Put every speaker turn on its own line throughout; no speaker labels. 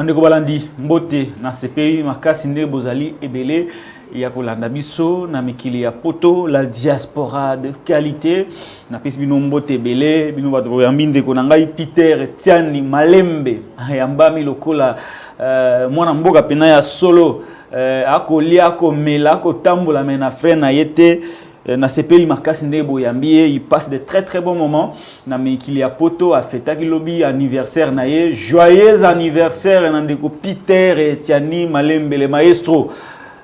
Bande ko balandi mbote na CPI makasi nde bozali ebele ya kolanda biso na mikili ya poto la diaspora de qualité na pesi bino mbote ebele bino bato ya mbinde ko ngai Peter Tiani Malembe yambami lokola mwana mboka pena ya solo akolia akomela akotambola mena frère na yete na CPI makasi nde boyambie il passe de très bons moments na mikili ya poto a fêta kilobi anniversaire na ye joyeux anniversaire na ndeko Peter Tiani Malembe le maestro,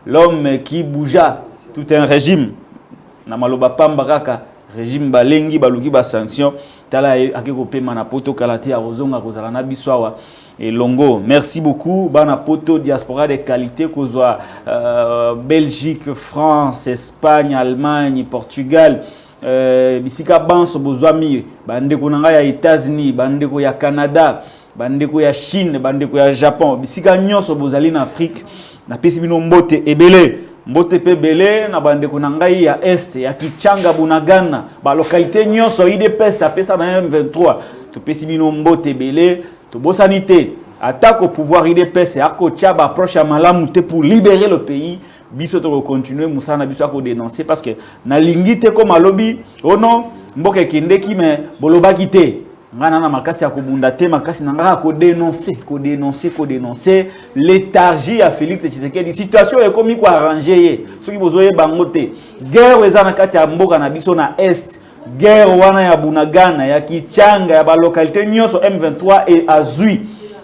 l'homme qui bougea tout un régime na maloba pamba kaka régime balengi baluki ba sanction tala akeko pema na poto kalati ya rozonga kozala na biswawa et longo. Merci beaucoup bana poto diaspora de qualité kozwa Belgique, France, Espagne, Allemagne, Portugal, bisika banso bozwami bandeko nanga ya États-Unis, bandeko ya Canada, bandeko ya Chine, bandeko ya Japon, bisika nyonso bozali na Afrique na pesi bino mbote ebele mbote pe belé na bandeko nangai ya Est ya Kichanga Bunagana ba localité nyonso IDPS apesa na M23 to pesi bino mbote belé to bosanité attaque au pouvoir IDPS ako tchaba approche à malamu te pour libérer le pays biso to continuer musana biso ako dénoncer parce que na lingite comme alobi oh non mboka kindeki mais bolobaki te ngana na makasi ya kobunda te makasi na ngaka ko dénoncer léthargie à Félix Tshisekedi situation est comme ko arranger soki bozoye bango te guerre ezana kati ya mboka na biso na Est guerre wana ya Bunagana ya Kichanga ya ba localité nyonso M23 et Azui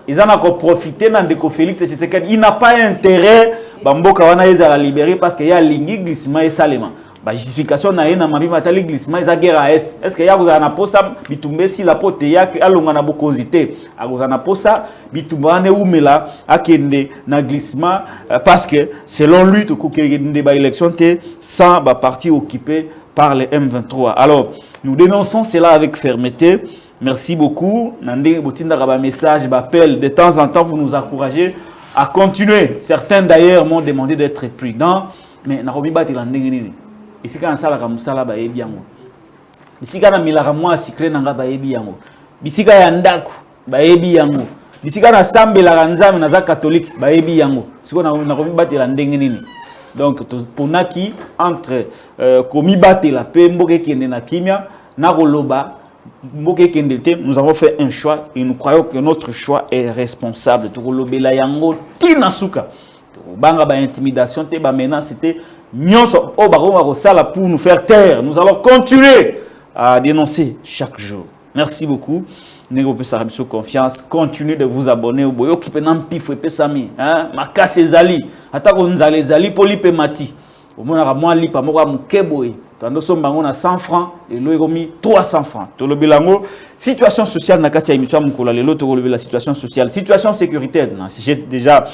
ezana ko profiter na ndeko Félix Tshisekedi il n'a pas intérêt ba mboka wana ezala libérer parce que ya lingi glissement et salema ba justification na yena mabi matali glissement eza guerre à Est est-ce que ya kozana na posa bitumbe si la pote ya alonga na bokonzité akozana na posa bitumba ne umela akende na glissement parce que selon lui to kokende ba élection te sans ba parti occupé par les M23. Alors nous dénonçons cela avec fermeté. Merci beaucoup. Nande botinda ba message appel de temps en temps vous nous encourager à continuer. Certains d'ailleurs m'ont demandé d'être prudent mais na robi batela ndenge nini ici quand ça la kamusala ba yebi yango ici quand milaka moi cycle nanga ba yebi yango ici quand yandaku ba yebi yango ici quand na sambela nzambe na za catholique ba yebi yango siko na komi batela ndenge nini donc ponaki entre komi batela pe mboke kende na kimia na koloba mboke kende te nous avons fait un choix et nous croyons que notre choix est responsable to kolobela yango tina suka banga ba intimidation te ba menace te nyonso o baronga ko sala pour nous faire taire. Nous allons continuer à dénoncer chaque jour. Merci beaucoup. Nego pe sara biso confiance, continuez de vous abonner au boyo ki penam pifo pe sami, hein, makase ezali, atako nzale ezali polipe mati. Au mona ka mwa lipa moko mukeboy. Tando sombango na 100 francs et lo ekomi 300 francs. To lo bilango situation sociale na kati ya émission mukola lelo to lo la situation sociale, situation sécuritaire. J'ai déjà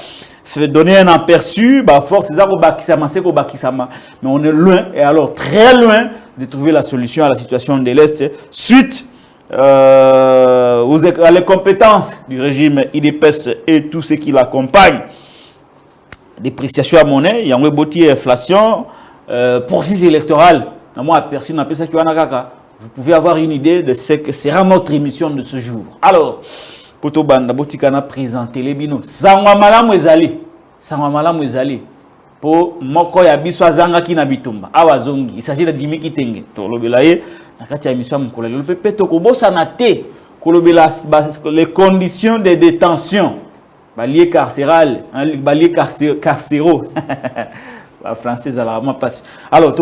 fait donner un aperçu, bah force ça ko bakisama c'est ko bakisama, mais on est loin et alors très loin de trouver la solution à la situation de l'Est suite à les compétences du régime IDPS et tout ce qui l'accompagne. Dépréciation à monnaie, il y a un botti inflation, processus électoral. Moi, aperçu n'a pas ça qui va nakaka. Vous pouvez avoir une idée de ce que sera notre émission de ce jour. Alors, poto banda botikana présenter les bino. Sangwa malamu ezali. Po moko ya biso azanga ki na bitumba. Awazongi. Il s'agit de Jimmy Kitenge. To lobela ye na kati ya émission mukola le pe to ko bosa na te. Ko lobela les conditions de détention. Balier carcéral, balier carcéraux. La française a vraiment passé. Alors,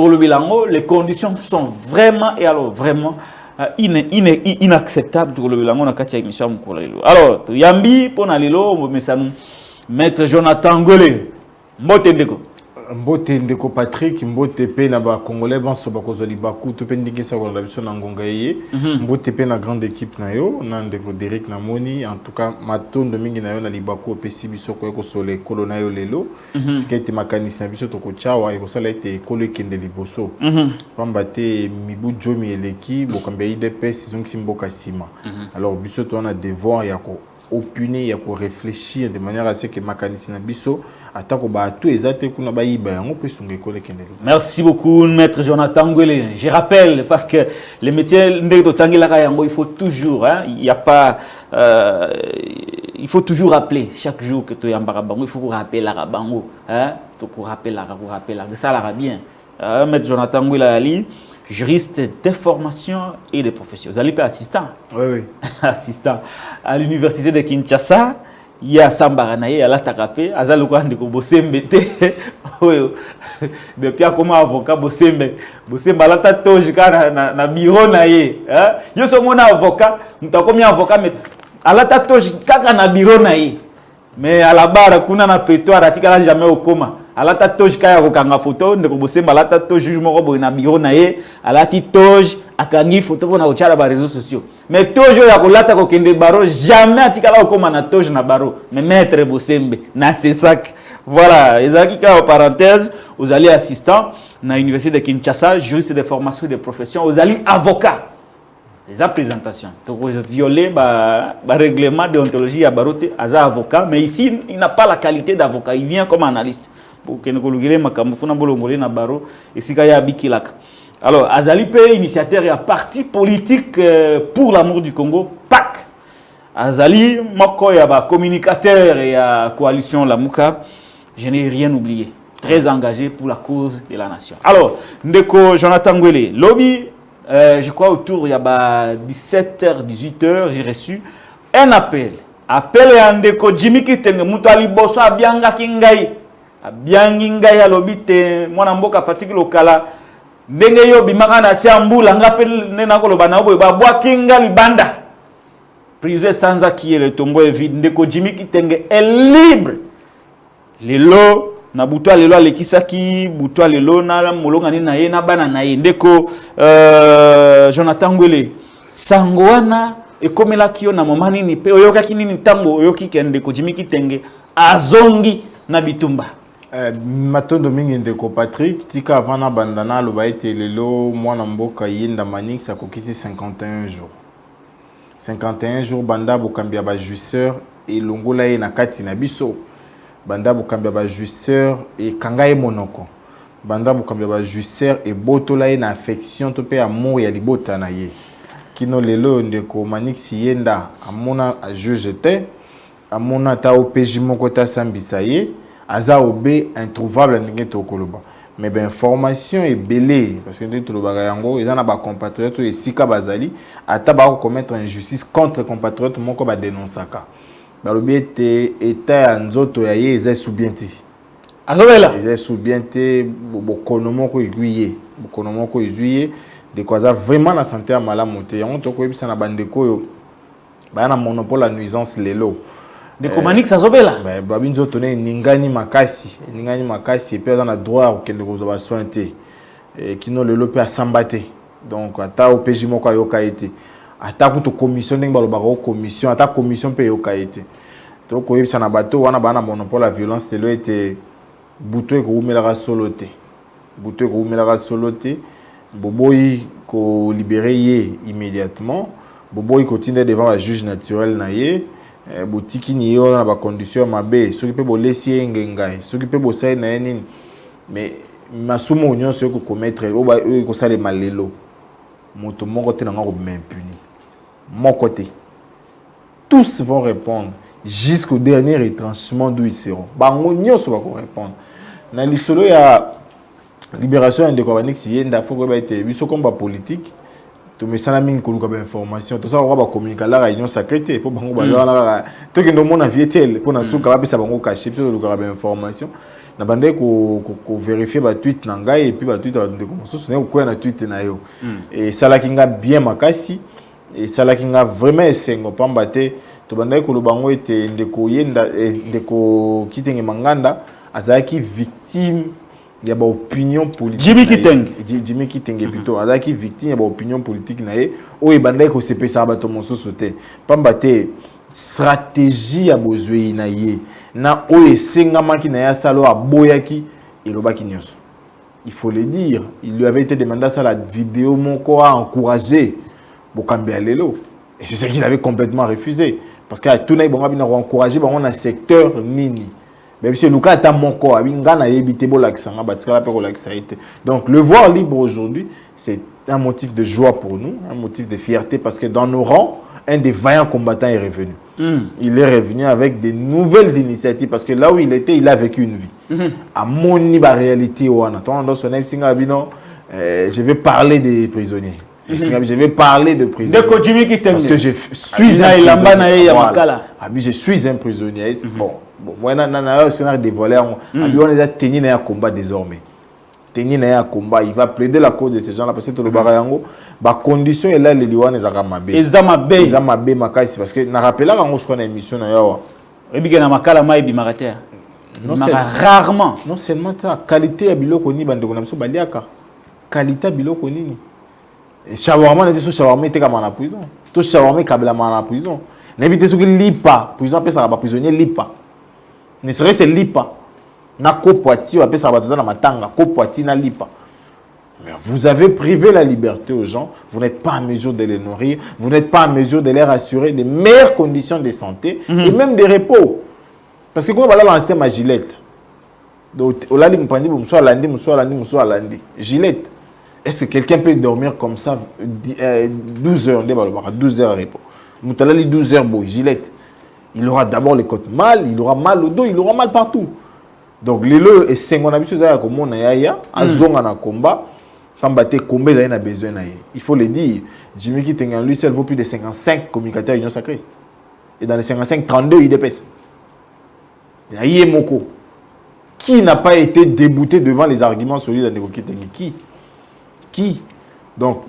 les conditions sont vraiment et alors vraiment inacceptables. Alors, Yambi, pour Nalilo, Maître Jonathan Ngolé, Mbotendeko.
Mbote ndeko Patrick mbote pe na ba congolais banso ba kozoli baku to pe ndikisa ko la biso na ngonga yeye mbote pe na grande équipe na yo na ndeko Derek na moni en tout cas matondo mingi na yo na libaku pesi biso ko sole kolo na yo lelo tikete makanisi na biso to ko chawa e ko sala ete kolo kende liboso pamba te mibu jomi eleki bokambe IDPS ils ont simboka sima alors biso to na devoir ya ko opiner ya ko réfléchir de manière à ce que makanisi na biso
Merci beaucoup, Maître Jonathan Ngwele. Je rappelle, parce que les métiers, il faut toujours, hein, il n'y a pas, il faut toujours rappeler chaque jour que tu es en Barabango, il faut rappeler la Rabango, hein, tu rappeler la, ça la bien. Maître Jonathan Ngouila, juriste de formation et de profession. Vous allez pas assistant.
Oui, oui.
Assistant à l'université de Kinshasa. Il y a Sambaranaye, il y a la Takapé, Azalouka Ndeko Bosembe. Depuis comment avocat Bosembe. Bosembe la tatoge na bureau naye. Yo so mon avocat, m'ta combien avocat mais à la tatoge kaka na bureau naye. Mais à la barre kuna na pétoire atikala jamais au coma. À la tatoge kaya ko kanga photo Ndeko Bosembe la tatoge jugement ko na bureau naye, à la titoge akangi photo pour na ochala ba réseaux sociaux. Mais toujours ya kolata ko kende baro jamais atikala ko na toge na baro mais maître Bosembe na c'est ça. Voilà, ezaki ka parenthèse, vous allez assistant na université de Kinshasa, juriste de formation et de profession, vous allez avocat. Les présentations. Donc vous violez ba règlement de déontologie à baroté aza avocat mais ici il n'a pas la qualité d'avocat, il vient comme analyste. Pour que nous kolugile makambo kuna bolongolé na baro et sika ya bikilaka. Alors, Azali P, initiateur et parti politique pour l'amour du Congo, PAC. Azali, Moko, il y a communicateur et la coalition Lamouka. Je n'ai rien oublié. Très engagé pour la cause de la nation. Alors, Ndeko Jonathan Ngouele, lobby, je crois autour, il y a 17h, 18h, j'ai reçu un appel. Appel à Ndeko Jimmy Kitenge, Moutali Bosso, Abianga Kingai. Abianga Ngai, à lobby, mon amboka particulier lokala. Ndenge yo bimaka na siambula ngapel nena ko lobana boy ba bwakinga libanda prisé sans qui le tombeau est vide ndeko Jimmy Kitenge est libre lelo na butwa lelo alekisaki butwa lelo na molonga ni na ye na bana na ye ndeko Jonathan Ngouele sangwana ekomela kiyo na momani ni pe oyokaki nini tango oyoki ke ndeko Jimmy Kitenge azongi na bitumba.
Matondo mingi ndeko Patrick tika avana bandana lo baite lelo mwana mboka yenda manix sa kokisi 51 jours 51 jours banda bokambia ba juisseur et longola ye na kati na biso banda bokambia ba juisseur et kangaye monoko banda bokambia ba juisseur et botola ye na affection to pe amour ya libota na ye kino lelo ndeko manix yenda amona a juge te amona ta OPJ moko ta sambisa ye aza obé introuvable ndenge tokoloba mais ben information est belée parce que ndenge tolobaka yango eza na ba compatriotes esika bazali ata ba commettre injustice contre compatriotes moko ba dénonçaka balobi ete état ya nzoto ya ye eza sous-bien te
azobela
eza sous-bien te bokono moko eguiye de quoi ça vraiment la santé ya malamu te yango tokoyebisa na bandeko oyo baya na monopole ya nuisance lelo
de Komanix azobela
babi nzoto ne ningani makasi et puis on a droit au kende kozwa soin te kino lelo pe asamba te donc ata OPJ moko ayoka ete ata kuto commission ndenge balobaka ko commission ata commission pe yoka ete donc koyebisa na bato wana bana monopole la violence lelo ete buto ko umelaka solo te boboyi ko libérer ye immédiatement boboyi ko tinde devant un juge naturel na ye boutique ni yo na ba condition mabe soki pe bolesi ngengai soki pe bosai na nini mais masumo nyonso ko commettre o ba ko sale malelo moto moko te na ngo impuni mon côté tous vont répondre jusqu'au dernier retranchement d'où ils seront bango nyonso ba ko répondre na lisolo ya libération de Kobanix yenda foko ba été biso combat politique to mesana mingi koluka ba information to sa ba communiquer la réunion secrète pour bango ba na to ke ndo mona vietel pour na suka ba pesa bango caché biso koluka ba information na bande ko vérifier ba tweet na ngai et puis ba tweet ba ndeko mosusu ne ko na tweet na yo et sala kinga bien makasi et sala kinga vraiment esengo pamba te to bande ko lubango ete ndeko yenda ndeko Kitenge Manganda azaki victime il y a ba opinion politique Jimmy Kitenge plutôt azaki victime ya ba opinion politique na ye o e bandai ko sepesa ba to mosusu te pamba te stratégie ya bozwe na ye na o esengamaki na ya salo aboyaki elobaki nyonso il faut le dire il lui avait été demandé ça la vidéo moko a encouragé bokambe lelo et c'est ce qu'il avait complètement refusé parce que tout na bonga bina encourager bango na secteur nini. Mais c'est le cas de mon corps, donc le voir libre aujourd'hui, c'est un motif de joie pour nous, un motif de fierté parce que dans nos rangs, un des vaillants combattants est revenu. Il est revenu avec des nouvelles initiatives parce que là où il était, il a vécu une vie. À mon niveau, la réalité, je vais parler des prisonniers. Je vais parler de prisonniers. Parce que je suis un prisonnier. Voilà. Je suis un prisonnier. Bon, moi, je vais dévoiler. On les a tenus dans un combat désormais. Tenir un combat, il va plaider la cause de ces gens-là parce que le barayango, la condition est là, les lions les agamabé. Ils makasi parce que na rappela quand je connais émission na yawa.
Et bien na makala mai bi marater.
Non
rarement.
Non seulement ta qualité ya biloko ni bande kona biso baliaka. Qualité biloko nini. Shawarma na diso shawarma te kama na prison. To shawarma kabla na prison. N'évitez ce que lipa, prison peut ça ba prisonnier lipa. Ne serait c'est lipa. Na kopoati ou ça va na matanga kopoati na lipa. Mais vous avez privé la liberté aux gens, vous n'êtes pas en mesure de les nourrir, vous n'êtes pas en mesure de leur assurer les meilleures conditions de santé et même de repos. Parce que quand on va là dans système à Gillette, donc on a dit Gillette. Est-ce que quelqu'un peut dormir comme ça 12 heures, 12 heures de repos? Moutalali 12 heures beau Gillette. Il aura d'abord les côtes mal, il aura mal au dos, il aura mal partout. Donc lelo et 50 habitudes à comme on a ya azonga na combat pambaté combat il a besoin na il faut le dire Jimmy Kitengan lui seul vaut plus de 55 communicateurs union sacrée et dans les 55 32 il dépasse. Il y a Moko qui n'a pas été débouté devant les arguments solides de Neko Kitengi qui donc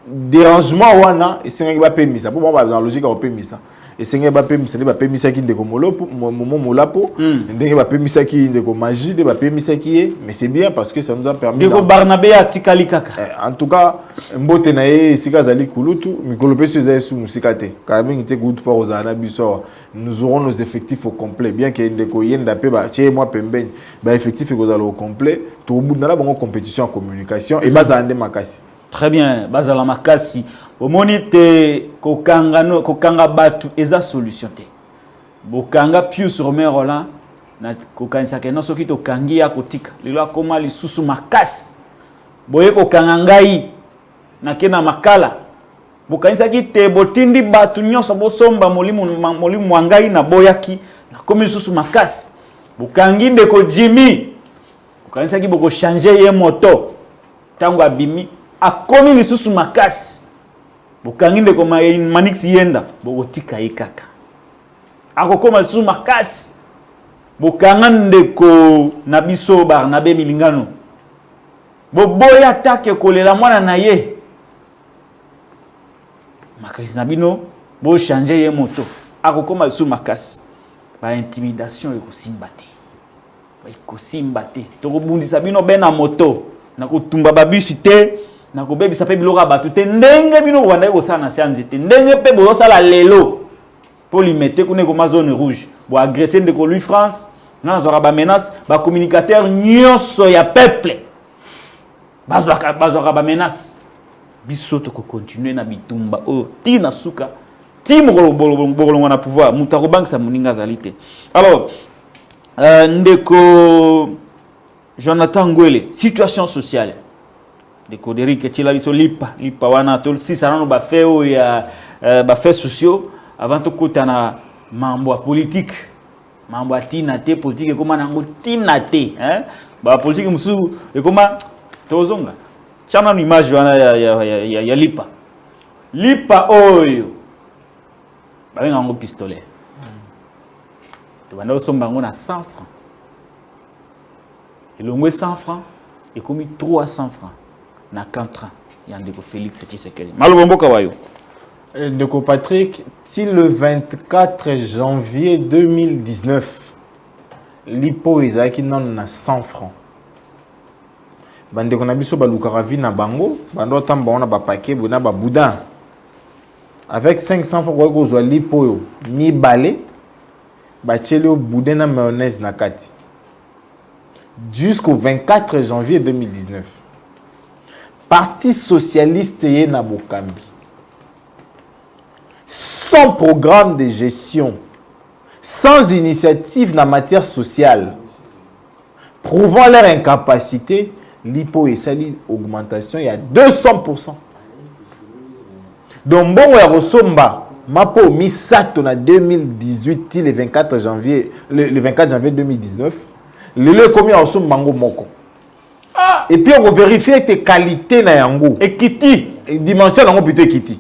dérangement wana et c'est va permis ça pour moi dans logique on permis ça et c'est va permis ça va permis ça qui ndeko molopo momo molapo ndenge va permis ça qui ndeko magie de va permis ça qui est mais c'est bien parce que ça nous a permis
ndeko Barnabé atikali kaka
en tout cas mbote na ye sika zali kulutu mikolo peso za su musikate quand même ngite good pour ozana biso nous aurons nos effectifs au complet bien que ndeko yenda pe ba chez moi pembeni ba effectif ekozala au complet to bundala bango compétition en communication et bazande makasi. Très
bien, bazala makasi. Omonite kokanga batu eza solution te. Bokanga Pius Romain Roland na kokanisa ke no soki to kangi ya kotika. Lelo akoma lisusu makasi. Boye kokanga ngai na kena makala. Bokanisa ki te botindi batu nyonso bosomba molimu wangai na boyaki na komi lisusu makasi. Bokangi ndeko Jimmy. Bokanisa ki boko changer ye moto. Tango abimi akomi lisusu makasi. Bokangi ndeko Manix yenda bokotika ikaka. Akokoma lisusu makasi. Bokanga ndeko na biso Barnabé Milingano. Boboya take kolela mwana na ye. Makasi na bino bo changer ye moto. Akokoma lisusu makasi. Ba intimidation ekosimba te. Ba ekosimba te. Tokobundisa bino bena moto. Na kotumba babisi te. Na kobebisa pe biloko batu te ndenge bino wanda ko sana sianzi te ndenge pe bo sala lelo pour limiter kune ko zone rouge bo agresser ndeko Louis France na zora ba menace ba communicateur nyonso ya peuple bazwaka ba menace biso to ko continuer na bitumba o tina suka timo bolongo na pouvoir mutako bangsa muninga zalite. Alors ndeko Jonathan Ngwele, situation sociale de Koderic Tila biso lipa wana to si ça no ba fait o ya ba fait sociaux avant to kutana mambo politique mambo atina te politique comme nango tina te hein ba politique musu e comme tozonga chana une image wana ya lipa oyo ba benga ngo pistolet to banda osomba ngo na 100 francs et l'ongwe 100 francs et comme 300 francs na 4 ans yandeko Félix Tshisekedi malobomboka wayo
ndeko Patrick si le 24 janvier 2019 lipo ezaki non na 100 francs bandeko na biso balukaka vi na bango bando tamba ona ba paquet bona ba boudin avec 500 francs ko kozwa lipo yo mi balé ba tcheli au boudin na mayonnaise na kati jusqu'au 24 janvier 2019 Parti socialiste et Nabokambi, sans programme de gestion, sans initiative en matière sociale, prouvant leur incapacité, l'hypo et sali augmentation il y a 200%. Donc bon ya Rosomba Mapo misato na 2018 le 24 janvier 2019. Le commis en somme mango moko. Et puis on va vérifier tes qualités na yango.
Ekiti.
Dimension nango plutôt ekiti.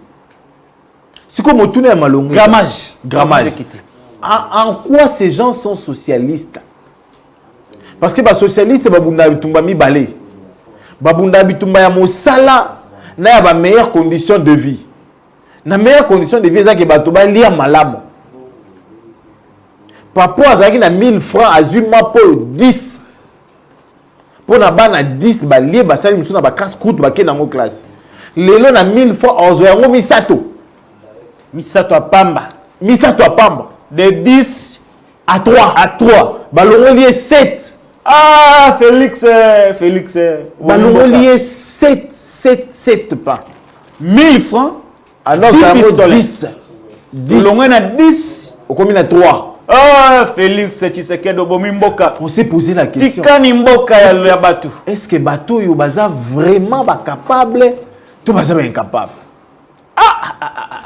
C'est comme au tourner à Malongo.
Grammage.
En quoi ces gens sont socialistes? Parce que les socialistes, babunda bitumba mi balé. Babunda bitumba ya mosala na ya ba meilleures conditions de vie. Na meilleures conditions de vie ça que batuba lia malamu. Papa azaki na 1000 francs azuma pour 10. Pour na bana 10 ba lie ba sali musu na ba casse croûte ba ke na ngo classe. Lelo na 1000 francs ozo yango misato.
Misato a pamba.
Misato a pamba.
De 10
à 3.
à 3.
Balongo lié 7.
Ah, Félix.
Balongo lié 7 pas.
1000 francs.
Ah non, c'est 10. 10.
Balongo na 10.
Au combien à 3.
Ah, Félix, Tshisekedi Bomi Mboka.
On s'est posé la question.
Tikani Mboka ya Batu.
Est-ce que Bato yo baza vraiment capable? Tout baza incapable.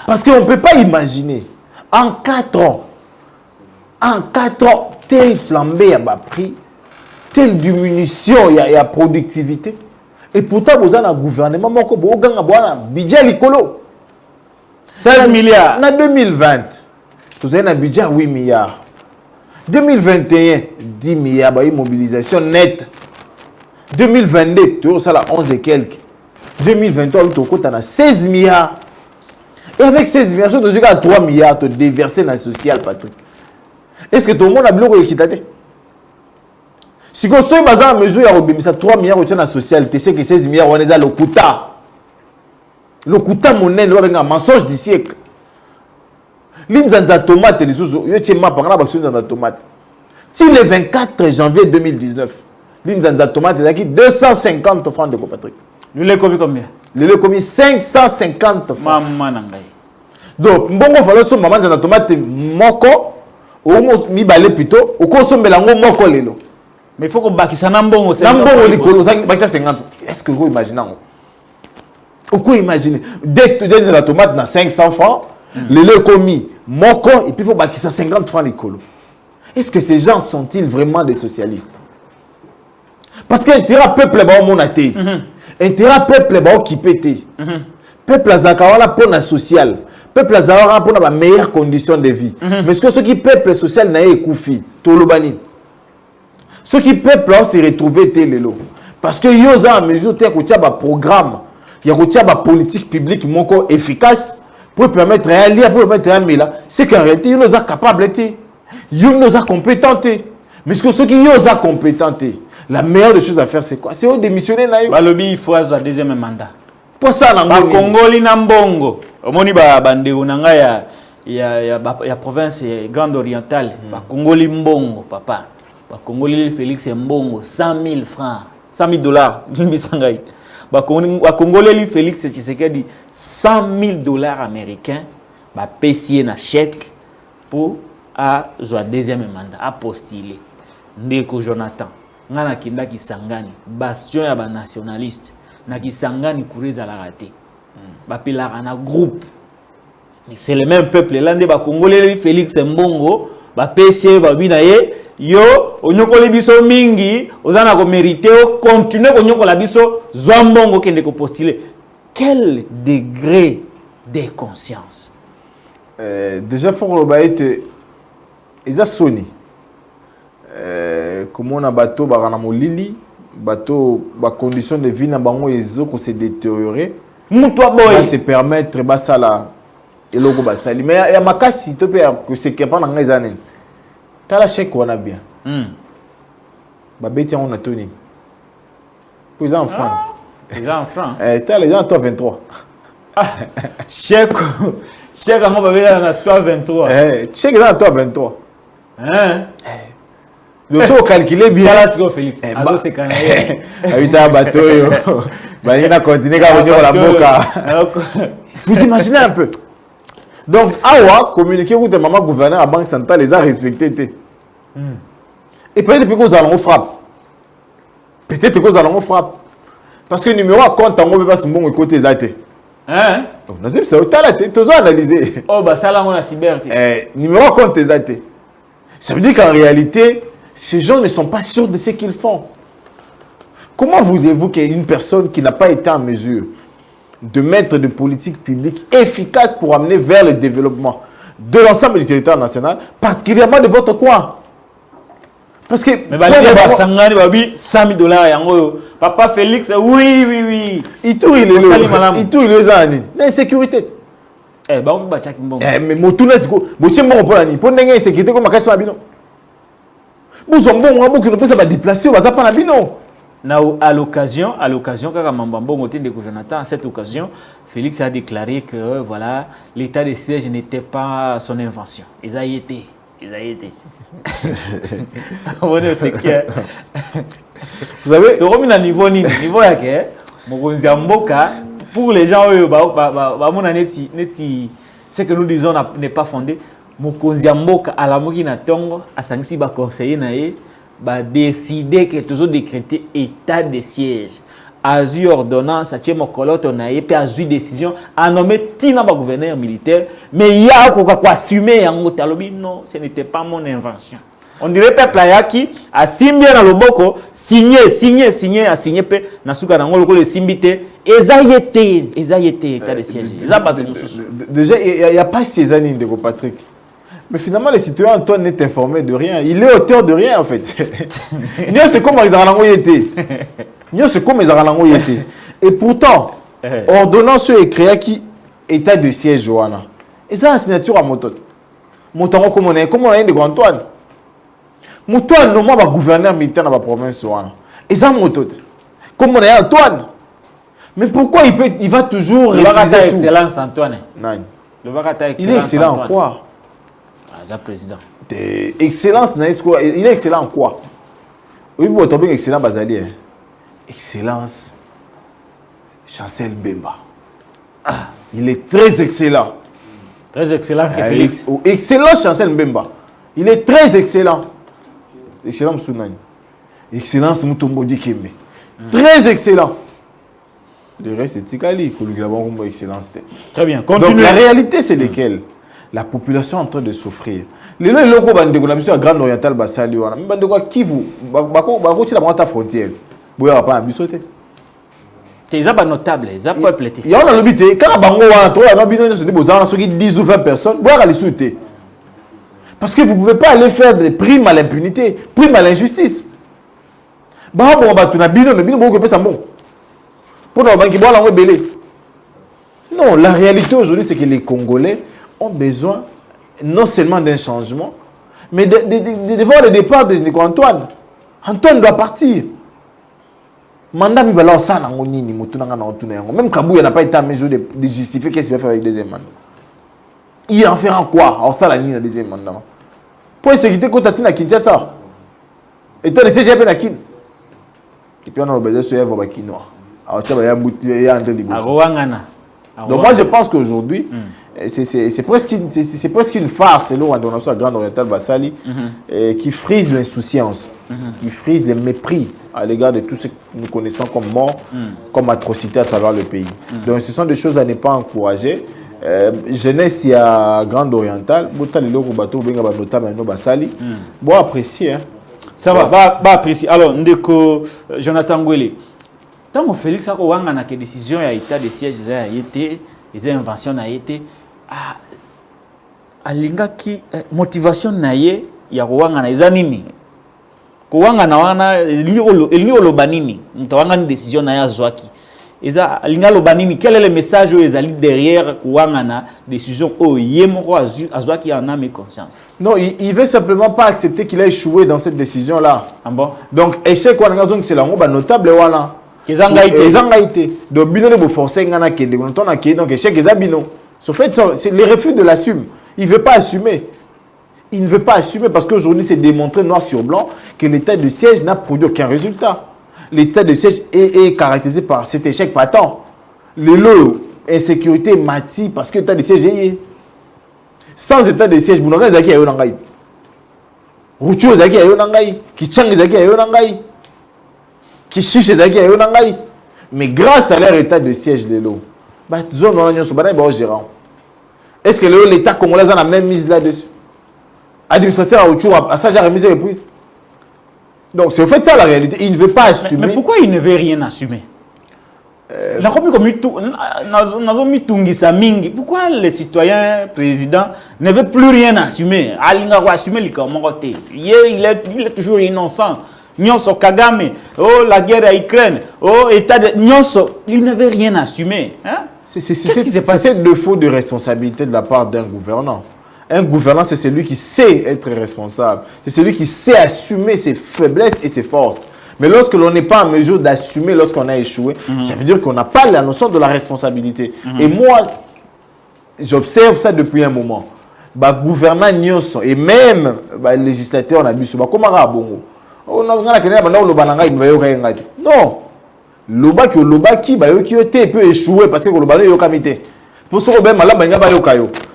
Parce qu'on ne peut pas imaginer en 4 ans, tel flambé à bas prix, telle diminution il y a productivité. Et pourtant, vous avez un gouvernement qui a un budget likolo.
16 milliards.
En 2020, vous avez un budget à 8 milliards. 2021, 10 milliards, bah, mobilisation nette. 2022, tu as 11 et quelques. 2023, tu as 16 milliards. Et avec 16 milliards, tu as 3 milliards, tu as déversé dans le social, Patrick. Est-ce que tout le monde a bloqué l'équité? Si vous avez besoin de mesure, il y a 3 milliards dans le social, tu sais que 16 milliards, on est dans le quota. Le quota monnaie, c'est un mensonge du siècle. L'inzanza tomate, les sous, il y a un peu tomate. Si le 24 janvier 2019, l'inzanza tomate, il y a 250 francs de Patrick.
Nous l'avons commis combien?
Nous l'avons commis 550 francs.
Maman nangai.
Donc, mbongo falo so maman za tomate moko, ou mi balé plutôt, ou ko so melango moko lelo.
Mais il faut qu'on bakisa nambongo.
Nambongo likolo, ça bakisa 50. Est-ce que vous imaginez? Vous imaginez? Dès que tu donnes la tomate dans 500 francs, le lait commis moko, et puis il faut bakisa 50 francs likolo. Est-ce que ces gens sont-ils vraiment des socialistes? Parce que l'intérêt peuple est mon athée. Intérêt peuple est qui pété. Peuple azakawala pour la sociale. Peuple azakawala pour la meilleure condition de vie. Mais ce que ceux qui peuple social n'a pas koufi, tolobani. Ceux qui peuple ont se retrouvé télélo. Parce que ils ont en mesure de faire un programme, il y a une politique publique moko efficace pour permettre à lire, pour permettre à là. C'est qu'en réalité, ils sont capables d'être. Ils sont compétents. Mais ce que ceux qui sont compétents, la meilleure des choses à faire, c'est quoi? C'est démissionner.
Balobi, il faut un deuxième mandat.
Pour ça,
ba Congoli Nambongo. Omoni ba bande unanga ya province Grande Orientale. Ba Congoli Mbongo, papa. Ba Congoli Félix Mbongo, 100 000 francs. 100 000 dollars. Ba Congoli Félix Tshisekedi, 100 000 dollars américains. Ba payé na chèque pour à un deuxième mandat, à postuler. Ndeko Jonathan. Ngana kinda kisangani. Bastion ya ba nationaliste. Na kisangani kureza la raté. Bapelaka na groupe. Mais c'est le même peuple là nde ba Congolais Félix Mbongo ba PC ba binaye yo onyokoli biso mingi ozana ko mériter continuer ko nyokola biso Zwambongo kende ko postuler. Quel degré de conscience?
Déjà faut le baïté ils a sonné. Comment on a bateau ba na molili bateau ba condition de vie na bango ezo ko se détériorer
muto boy
va se permettre basala eloko basali mais ya makasi to pe que c'est que pendant les années ta la chèque on a bien ba beti on a toni pour en francs
déjà en francs
ta les gens toi 23
chèque on va ver na toi 23
chèque dans toi 23
hein
le saut calculé bien
là c'est Félix azo c'est canaille
habita bateau yo ba ina continuer à venir la boca vous imaginez un peu donc awa communiquer avec maman gouverneur à banque centrale les a respecté et peut-être que nous allons frappe parce que numéro à compte en peut pas se bon côté zaté
Hein?
On a vu ça, tu as analysé.
Oh, bah ça là, on a cyber.
Numéro compte tes athées. Ça veut dire qu'en réalité, ces gens ne sont pas sûrs de ce qu'ils font. Comment voulez-vous qu'il y ait une personne qui n'a pas été en mesure de mettre des politiques publiques efficaces pour amener vers le développement de l'ensemble du territoire national, particulièrement de votre coin? Parce que...
Mais bah, 100 000 $. Papa Félix, oui.
Il tourne, il est là. L'insécurité.
Bah, on va tchaki mbongo.
Mais mon tourne, c'est bon pour l'année. Pour n'engager sécurité, comme ma casse ma bino. Vous avez un bon qui ne peut pas déplacer, on va pas la bino.
À l'occasion, quand Mambambo était de Jonathan, à cette occasion, Félix a déclaré que voilà, l'état de siège n'était pas son invention. Ils a été.
Vous savez,
pour les gens, ce que nous disons n'est pas fondé. Mokonzi Mboka à la Mokina Tongo, à Sangsi ba conseiller naé, ba décider que toujours décréter état de siège. Azu ordonnance, à Tchemo Koloto naé, puis azu décision, à nommer Tina ba gouverneur militaire, mais il y a quoi assumer en Motalobi, non, ce n'était pas mon invention. On dirait peuple Ayaki a signé dans le boko, signé, a signé pe nasuka na ngolo le simbité, ezayete état de siège.
Déjà il y a pas ces années de Patrick. Mais finalement, le citoyen Antoine n'est informé de rien. Il est auteur de rien, en fait. C'est comme les étaient. Et pourtant, ordonnance est créée qui état de siège, Johanna. Et ça, la signature à Moton. Moton, comme on a de Antoine. Moton, normalement, va gouverneur militaire dans la province, Johanna. Et ça, Moton. Comme on a Antoine. Mais pourquoi il va toujours
refuser tout? Excellence, Antoine.
Non. Il est excellent en quoi?
Président.
Excellence, il est excellent en quoi? Oui, vous êtes excellent, Bazali. Excellence, Chancel Mbemba. Il est très excellent.
Très excellent, Félix.
Excellent, Chancel Mbemba. Il est très excellent. Excellent, Msounani. Excellence, Moutombo Dikembe. Très excellent. Le reste, c'est Tikali, pour lui avoir une excellence.
Très bien, continue.
Donc, la réalité, c'est lesquelles? La population est en train de souffrir. Les locaux de la Grande Orientale Bassali, qui vous la frontière, vous n'avez pas abusé.
C'est pas notable, c'est pas plété.
Il y a un lobby, quand Bango a 10 ou 20 personnes, vous allez souhaiter. Parce que vous ne pouvez pas aller faire des primes à l'impunité, primes à l'injustice. Bon, non, la réalité aujourd'hui, c'est que les Congolais ont besoin non seulement d'un changement, mais de voir le départ de Antoine. Antoine doit partir. Mandat Mibala ça na ngonini mutunanga na otunengo. Même Kabouya n'a pas été en mesure de justifier qu'est-ce qu'il va faire avec le deuxième mandat. Il en fait en quoi? Alors ça la ni na deuxième mandat. Pour sécurité quand tu na Kinshasa. Et toi le CGP na Kin. Et puis on a besoin sur Eva Bakinoa. Alors ça va y a André Liboso. Donc moi je pense qu'aujourd'hui c'est presque une farce là on a sur la Grande Orientale Bassali qui frise l'insouciance, qui frise le mépris à l'égard de tout ce que nous connaissons comme mort, comme atrocité à travers le pays. Donc ce sont des choses à ne pas encourager. Jeunesse il y a Grande Orientale, bon apprécier.
Ça va apprécier. Alors ndeko Jonathan Ngwele. Tant que Félix a eu une décision à l'état de siège, ils ont invention a été alingaki motivation naye ya kuwanga na izanini kuwanga na wana elingi olobanini mtawanga ni décision na ya zwaki eza alinga lobanini quel est le message ezali derrière kuwanga na décision yemoko azwaki en âme et conscience.
Non, il veut simplement pas accepter qu'il a échoué dans cette décision là.
Ah bon?
Donc échec wana zong c'est la ngoba notable wana. Ezangaïté. Donc, bino ne vous forcez ngana kende. Donc, échec ezabino. En fait, c'est le refus de l'assume. Il ne veut pas assumer. Il ne veut pas assumer parce qu'aujourd'hui, c'est démontré noir sur blanc que l'état de siège n'a produit aucun résultat. L'état de siège est caractérisé par cet échec patent. Le lot, insécurité, mati, parce que l'état de siège est. Sans état de siège, vous n'avez pas de nangai. Roucho zaki ayo nangai. Kichang zaki ayo nangai. Qui chiche les aguets, mais grâce à leur état de siège de l'eau, zone on a sur gérant. Est-ce que l'État congolais a la même mise là-dessus? Administrateur à ça j'ai remis et puis. Donc c'est en fait ça la réalité. Il ne veut pas assumer.
Mais pourquoi il ne veut rien assumer? Pourquoi les citoyens présidents ne veulent plus rien assumer? Il est toujours innocent. Nyonso Kagame, oh la guerre à Ukraine, oh état de Nyonso, il ne veut rien assumer. Hein?
Qu'est-ce qui se passe? C'est le défaut de responsabilité de la part d'un gouvernant. Un gouvernant, c'est celui qui sait être responsable. C'est celui qui sait assumer ses faiblesses et ses forces. Mais lorsque l'on n'est pas en mesure d'assumer lorsqu'on a échoué, ça veut dire qu'on n'a pas la notion de la responsabilité. Et moi, j'observe ça depuis un moment. Gouvernant et même les législateurs, on a vu ça. Comment on a bongo? Non. Loba qui peut échouer parce que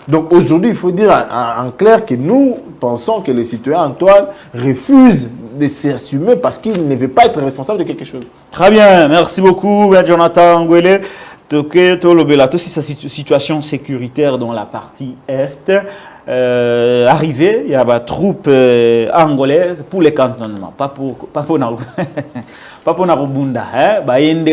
donc aujourd'hui, il faut dire en clair que nous pensons que les citoyens Antoine refusent de s'assumer parce qu'ils ne veulent pas être responsables de quelque chose.
Très bien, merci beaucoup Jonathan Ngwele. Aussi sa situation sécuritaire dans la partie Est. Arrivé, il y a des troupes angolaises pour les cantonnements, pas pour Narubunda,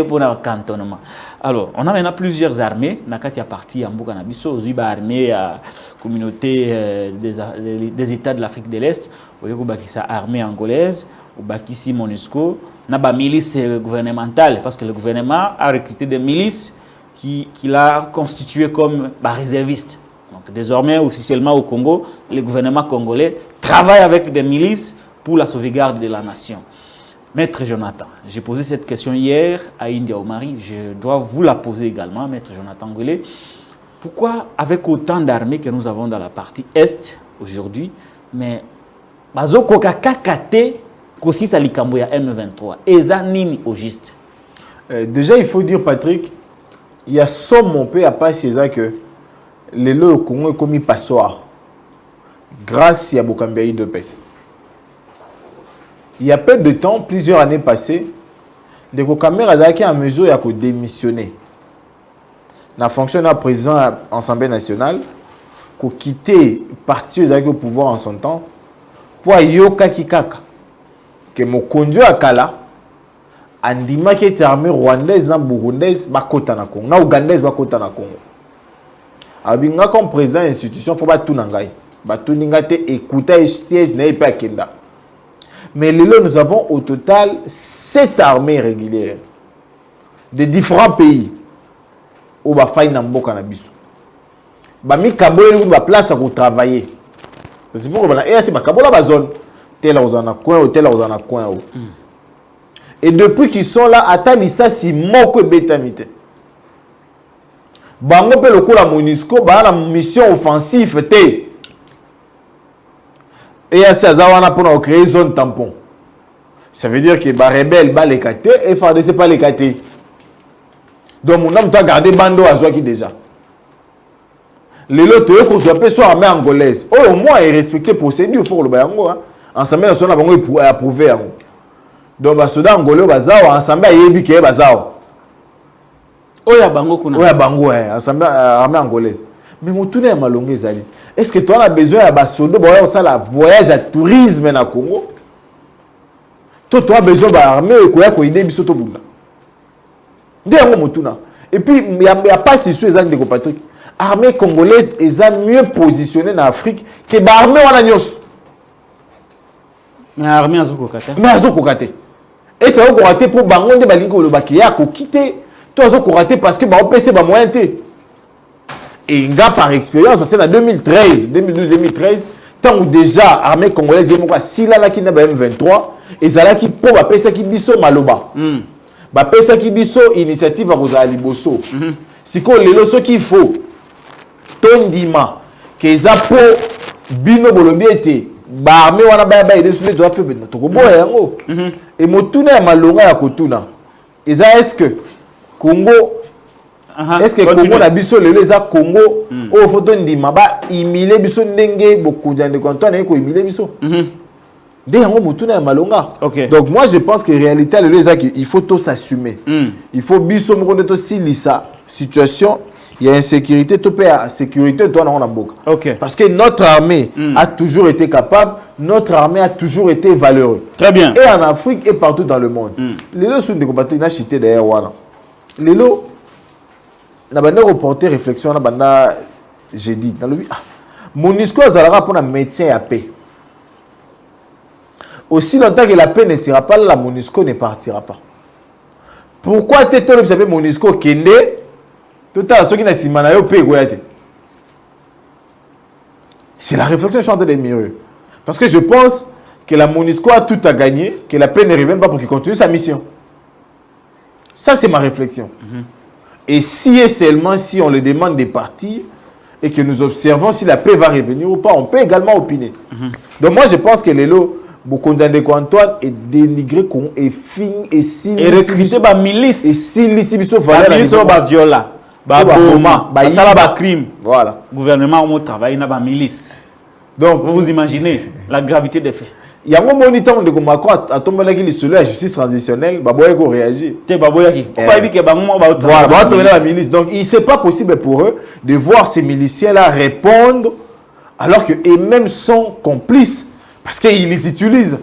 pour le cantonnement. Alors, on a maintenant plusieurs armées. Nakati a parti en Bukanabiso, Zuba armée à communauté des États de l'Afrique de l'Est, sa armée angolaise, ou Bakisi MONUSCO, n'a milice gouvernementale, parce que le gouvernement a recruté des milices qu'il a constituées comme réservistes. Donc, désormais, officiellement au Congo, le gouvernement congolais travaille avec des milices pour la sauvegarde de la nation. Maître Jonathan, j'ai posé cette question hier à India Omari, je dois vous la poser également, Maître Jonathan Ngwele. Pourquoi, avec autant d'armées que nous avons dans la partie Est aujourd'hui, mais bazoko kakate kosi salikambo ya M23, eza nini au juste?
Déjà, il faut dire, Patrick, il y a somme peu à passer ça que les lois au Congo est commis passoire grâce à Bokambiaï de PES. Il y a peu de temps, plusieurs années passées, des caméras qui en mesure de démissionner. La fonction d'un président de l'Assemblée nationale, qui a quitté le parti au pouvoir en son temps, pour Yoka Kikaka, que mon conduit à Kala, andima qui est armée rwandaise, na burundaise, bakota na Congo, na ougandaise, bakota na Congo. Abinga comme président de l'institution, il faut pas tout nangai. Tout ningate écouter et siège n'est pas kenda. Mais là, nous avons au total 7 armées régulières de différents pays où va faire un cannabis. Bami kaboye ba place pour travailler. Parce que vous et c'est ba kabola ba zone tel aux en coin tel aux en coin. Et depuis qu'ils sont là, attendez ça si moko betamite. Bango pe le la MONUSCO ba la mission offensive té. Et à ces awana pour créer une zone tampon. Ça veut dire que les rebelles ba les caté et FARDC pas les caté. Donc mon homme doit garder bando à qui déjà. Les lots qu'on soit soit armée angolaise. Oh, au moins il respecter procédure pour le bayango hein. Ensemble national avons approuvé hein. Donc ba soda angolais bazao ensemble yebi ke bazao.
Oya bango kuna.
Oya bango hein, ensemble armée angolaise. Mais mon tourné à malongé zali. Est-ce que toi on a besoin de basodo pour ça la voyage à tourisme na Congo? Toi tu as besoin d'armée ko idée biso to bunda. Ndengo motuna. Et puis il y a pas si sur les de Patrick. Armée congolaise est mieux positionnée en Afrique que l'armée wana nyos.
Mais l'armée azoko kate.
Mais azoko kate. Et c'est azoko kate pour bango de balingo le bakia ko quitter. Toi azoko kate parce que ba OPC ba moyen té. Et nga par expérience parce que en 2012-2013 tant où déjà armée congolaise yemoko sila la ki na M23 ezala ki po ba pesa ki biso maloba. Ba pesa ki biso initiative à kozala liboso. Siko lelo so ki faut tondima que za po bino bolombi ete ba armée wana ba aider sur les doit faire to ko boya yango. Et motuna ya malonga ya kotuna. Eza est-ce que Congo est-ce que Congo na biso lelo eza Congo o photo ndima ba imile biso ndenge bokuja de Antoine ko imile biso. Okay. Donc moi je pense que réalité il faut tout s'assumer. Il faut biso moko de to silisa situation il y a insécurité, tout peut à sécurité, toi on a beaucoup.
Ok.
Parce que notre armée a toujours été capable, notre armée a toujours été valeureuse.
Très bien.
Et en Afrique et partout dans le monde. Les lots sont des combattants, ils ont chité d'ailleurs. Les lots, on a reporté réflexion, on a j'ai dit, dans le MONUSCO a pour un maintien à paix. Aussi longtemps que la paix ne sera pas là, la MONUSCO ne partira pas. Pourquoi tu es MONUSCO Kende? Tout à ceux qui n'ont pas paix. C'est la réflexion que je suis en train de mieux. Parce que je pense que la MONUSCO a tout à gagner, que la paix ne revienne pas pour qu'il continue sa mission. Ça, c'est ma réflexion. Et si et seulement si on le demande des partis et que nous observons si la paix va revenir ou pas, on peut également opiner. Donc moi, je pense que les lots, Bokondane Antoine est dénigré et fin et si
et recruté par milice.
Et si l'ici
la milice va viola, ba boma, ba sala ba crime.
Voilà.
Gouvernement au travail na ba milice. Donc vous imaginez la gravité des faits.
Il y a un moniteur de Macron à tomber là qui est la justice transitionnelle, Baboya qui réagit.
C'est Baboya qui. Pourquoi il dit que Bangouma va au
travail? Voilà, va la milice. Donc il c'est pas possible pour eux de voir ces miliciens là répondre alors que eux-mêmes sont complices. Parce qu'ils les utilisent.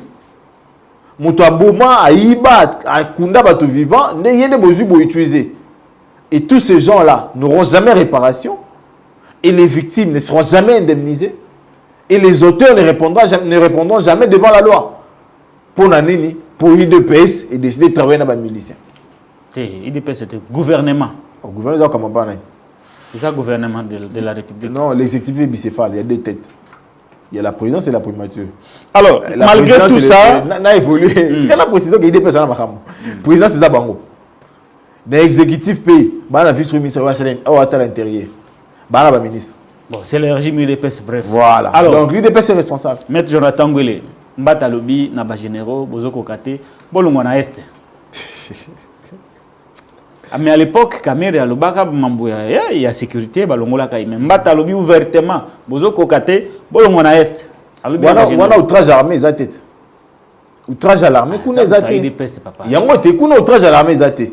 Moutouaboma, Aïba, Akunda, Bato Vivant, il y a des besoins pour utiliser. Et tous ces gens-là n'auront jamais réparation. Et les victimes ne seront jamais indemnisées. Et les auteurs ne répondront jamais devant la loi. Pour Nanini, pour IDPS et décider de travailler dans les miliciens.
IDPS, c'était le gouvernement.
Le gouvernement, comment pas?
C'est ça le gouvernement de la République.
Non, l'exécutif est bicéphale, il y a deux têtes. Il y a la présidence et la primature.
Alors, malgré tout ça...
On a évolué. Tu as la présidence qui est IDPS. La présidence, c'est ça. Dans l'exécutif pays, la vice-premier ministre, à l'intérieur. La ministre.
Bon, c'est le régime UDPS, bref.
Voilà. Alors, donc l'UDPS est responsable.
Maître Jonathan Gwele, Mbata Lobi, Naba Généraux, Bozoko Kate, Bolongwana Est. Mais à l'époque, Kamere Alobaka, il y a sécurité, Balongola Kaime. Mbata Lobi ouvertement, Bozoko Kate, Bolongwana Est.
Voilà outrage à l'armée, ça tête. Outrage à l'armée, qu'on est athée. Il y a un autre, qu'on a outrage à l'armée, athée.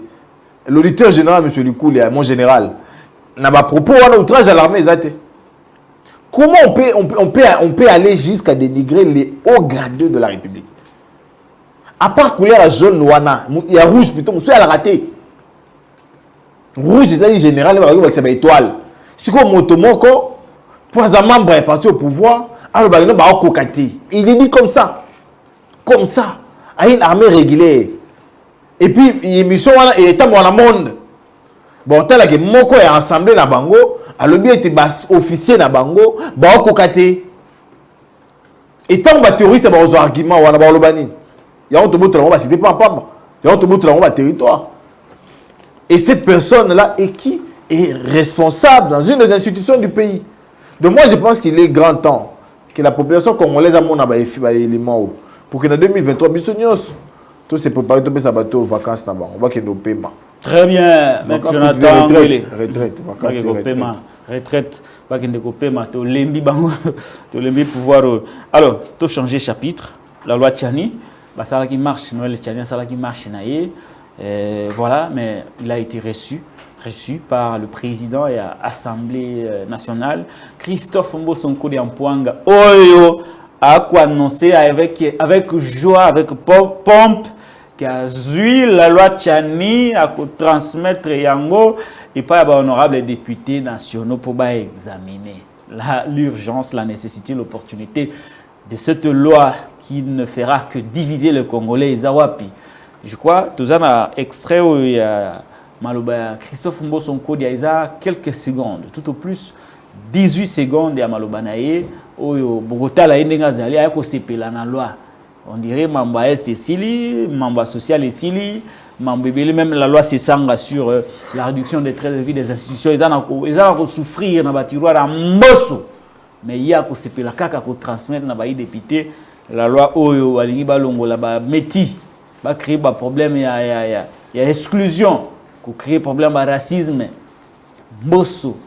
L'auditeur général, M. Likouli, mon général, n'a pas propos, on a outrage à l'armée, athée. Comment on peut aller jusqu'à dénigrer les hauts gradés de la République? À part couleur à jaune, il y a rouge plutôt, monsieur a raté. Rouge, c'est-à-dire général, avec sa étoile. Si on motomoko, pour un membre est parti au pouvoir, alors il est dit comme ça. Comme ça. À une armée régulière. Et puis, il est dans le monde. Bon, tel que Moko est assemblé dans Bango, alors bien était officier dans Bango, et tant que terroriste, il y a des arguments, il y a des arguments. Il y a des arguments, c'était pas un il y a des arguments, territoire. Et cette personne-là est qui est responsable dans une des institutions du pays. Donc moi, je pense qu'il est grand temps que la population congolaise a mon élément pour que en 2023, tout se prépare, tout se bateau aux vacances là-bas. On va qu'il y ait nos paiements.
Très bien, Maître Jonathan.
Retraite, vacances de retraite.
Retraite, pas qu'il y ait des paiements, tu l'aimes pouvoir. Alors, tu changer chapitre, la loi Tchani, ça qui marche, Noël Tchani, ça qui marche, voilà, mais il a été reçu par le président et l'Assemblée nationale. Christophe Mbosonko de Ampuanga, Oyo, a quoi annoncer avec joie, avec pompe, qui a eu la loi Tchani à transmettre Yango et pas honorable députés nationaux pour examiner l'urgence, la nécessité, l'opportunité de cette loi qui ne fera que diviser les Congolais et Zawapi. Je crois, tout ça a extrait où il y a Maloba Christophe Mbosonko il y a quelques secondes, tout au plus 18 secondes à Maloba Naye, où Bogota la Ndengazali a kosepela na loi. On dirait Mamba Est et Sili, Mamba Social et Sili, Mamba Bébé, même la loi s'essanga sur la réduction des traits de vie des institutions. Ils ont souffrir dans le tiroir à Mbosso. Mais il y a kosepela kaka ko transmettre na baï député la loi Oyo, Alingi Balongo, la Meti. Va créer des problèmes, il y a exclusion, créer des problèmes de racisme. Mbosso,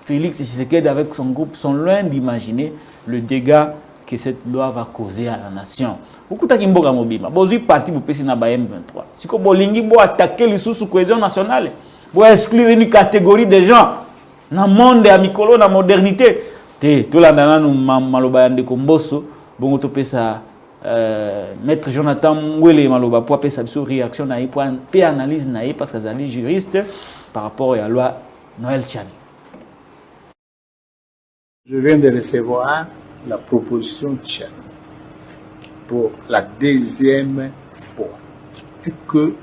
Félix Tshisekedi avec son groupe sont loin d'imaginer le dégât que cette loi va causer à la nation. Beaucoup de gens mobima, bozi parti pour passer na M23. Si ko bolingi bo attaquer les sous cohésion nationale, bo exclure une catégorie de gens. na monde ya mikolo na modernité te tolandana nu maloba ya ndeko Mbosso bongo to pesa maître Jonathan Mwele maloba po pesa biso réaction na po pe analyse na parce que azali juriste par rapport à la loi Noël Tchani.
Je viens de recevoir la proposition Tchani pour la deuxième fois que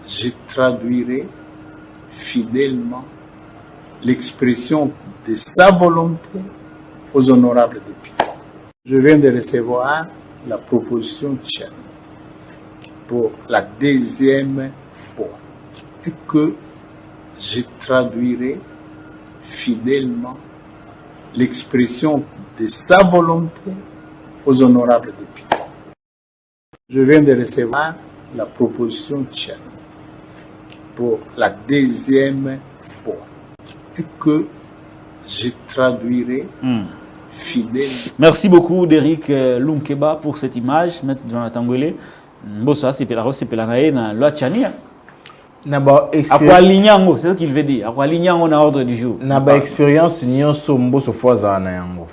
je traduirai fidèlement l'expression de sa volonté aux honorables députés. Je viens de recevoir la proposition Tchani pour la deuxième fois que je traduirai fidèlement l'expression de sa volonté aux honorables députés. Je viens de recevoir la proposition Tchani pour la deuxième fois que je traduirai fidèlement.
Merci beaucoup Derrick Lunkeba pour cette image. Maître Jonathan Mwele, Mbosso c'est la loi Tchani. C'est ce qu'il veut dire. On a ordre du jour.
Naba expérience nyonso Mbosso foza na yango.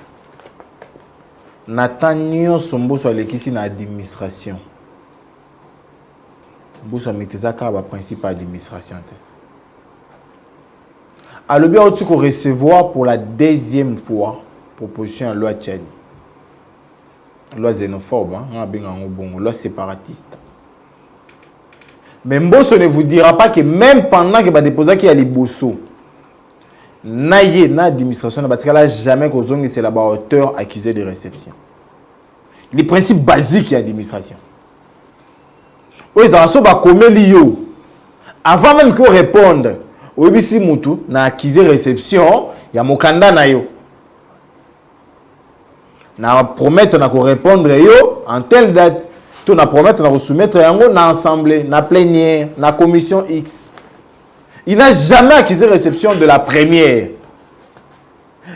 Nathan nyonso Mbosso alekisi na administration. Mbosso metezaka ba principe administration te. Alors bien tu recevoir pour la deuxième fois proposition à loi Tchani. Loi xénophobe, loi séparatiste. Mais Mbosso ne vous dira pas que même pendant que va déposer qu'il y a les Bosso, na administration n'a jamais causé c'est la auteur accusé de réception. Les principes basiques de l'administration. Oui, ça va comme l'IO. Avant même qu'on réponde, oui, si Moutou n'a accusé réception, il y a Mokanda na yo. Na promettre na ko répondre yo en telle date. On a promis de soumettre dans l'Assemblée, dans la plénière, dans la commission X. Il n'a jamais accusé réception de la première.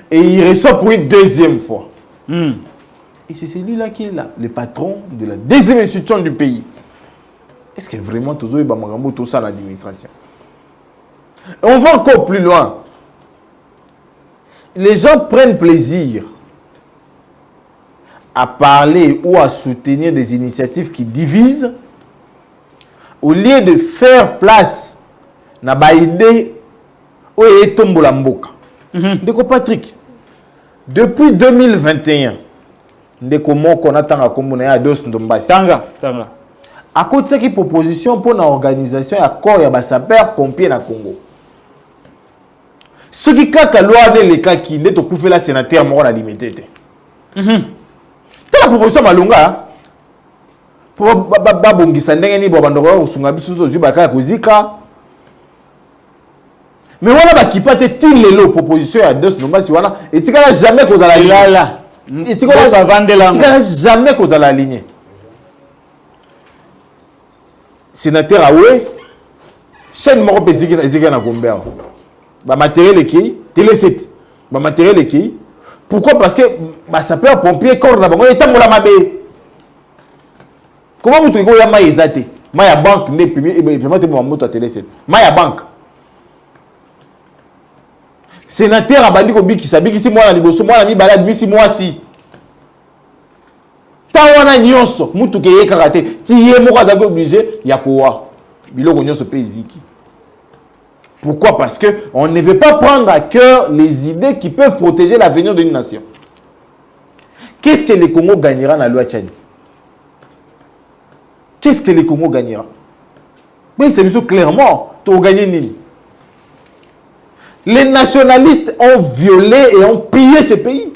Et il reçoit pour une deuxième fois. Et c'est celui-là qui est là, le patron de la deuxième institution du pays. Est-ce que vraiment tout ça dans l'administration? On va encore plus loin. Les gens prennent plaisir à parler ou à soutenir des initiatives qui divisent, au lieu de faire place na ba idée ou etombola mboka. Ndeko Patrick, depuis 2021, ndeko moko na tanga kombo na ya Dos Ndombasi.
Tanga.
À côté de cette proposition pour l'organisation ya corps ya ba sapeur pompier na Congo. Ce qui kaka loi de le cas qui n'est au la sénateur moko na limité. La proposition malunga pour babongisa ndenge ni babandoko usunga biso to zibaka kozika mais wana bakipate til lelo proposition ya Dos Ndombasi wana etikala jamais kozala lala etikala jamais kozala aligné sénateur awe chaîne moko pesiki ezika na Gombe ba matériel qui télé 7 ba matériel qui. Pourquoi? Parce que bah, ça peut pompier corps na bango etambo la mabe. Comment vous trouvez ya maï ezate? Maï banque ne permet te moto à télé 7. Maï banque. Sénateur abandi ko biki sabiki si moi na liboso moi na mi balade bisi moi si. Tawana nyonso mutu ke ye karate ti ye moko azako obligé ya kowa. Biloko nyonso pe ziki. Pourquoi? Parce qu'on ne veut pas prendre à cœur les idées qui peuvent protéger l'avenir d'une nation. Qu'est-ce que le Congo gagnera dans la loi Tchani? Qu'est-ce que le Congo gagnera? Oui, c'est bien clairement, tu as gagné Nini. Les nationalistes ont violé et ont pillé ce pays.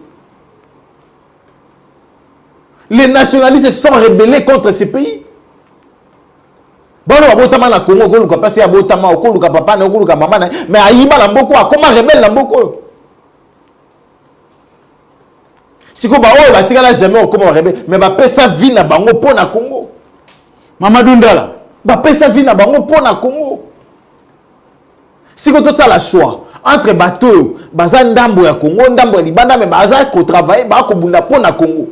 Les nationalistes se sont rebellés contre ce pays. Bon, abotama na Congo ko luka pasi abotama ko luka papa na ko luka mama na mais ayiba na mboko akoma rebelle na mboko. Siko ba oyo batikala jamais okoma rebelle mais ba pesa vie na bango pona Congo.
Mamadou Ndala
ba pesa vie na bango pona Congo. Siko to la choix entre bateau baza ndambo ya Congo ndambo ya Libanda mais baza ko travailler ba ko bunda pona Congo.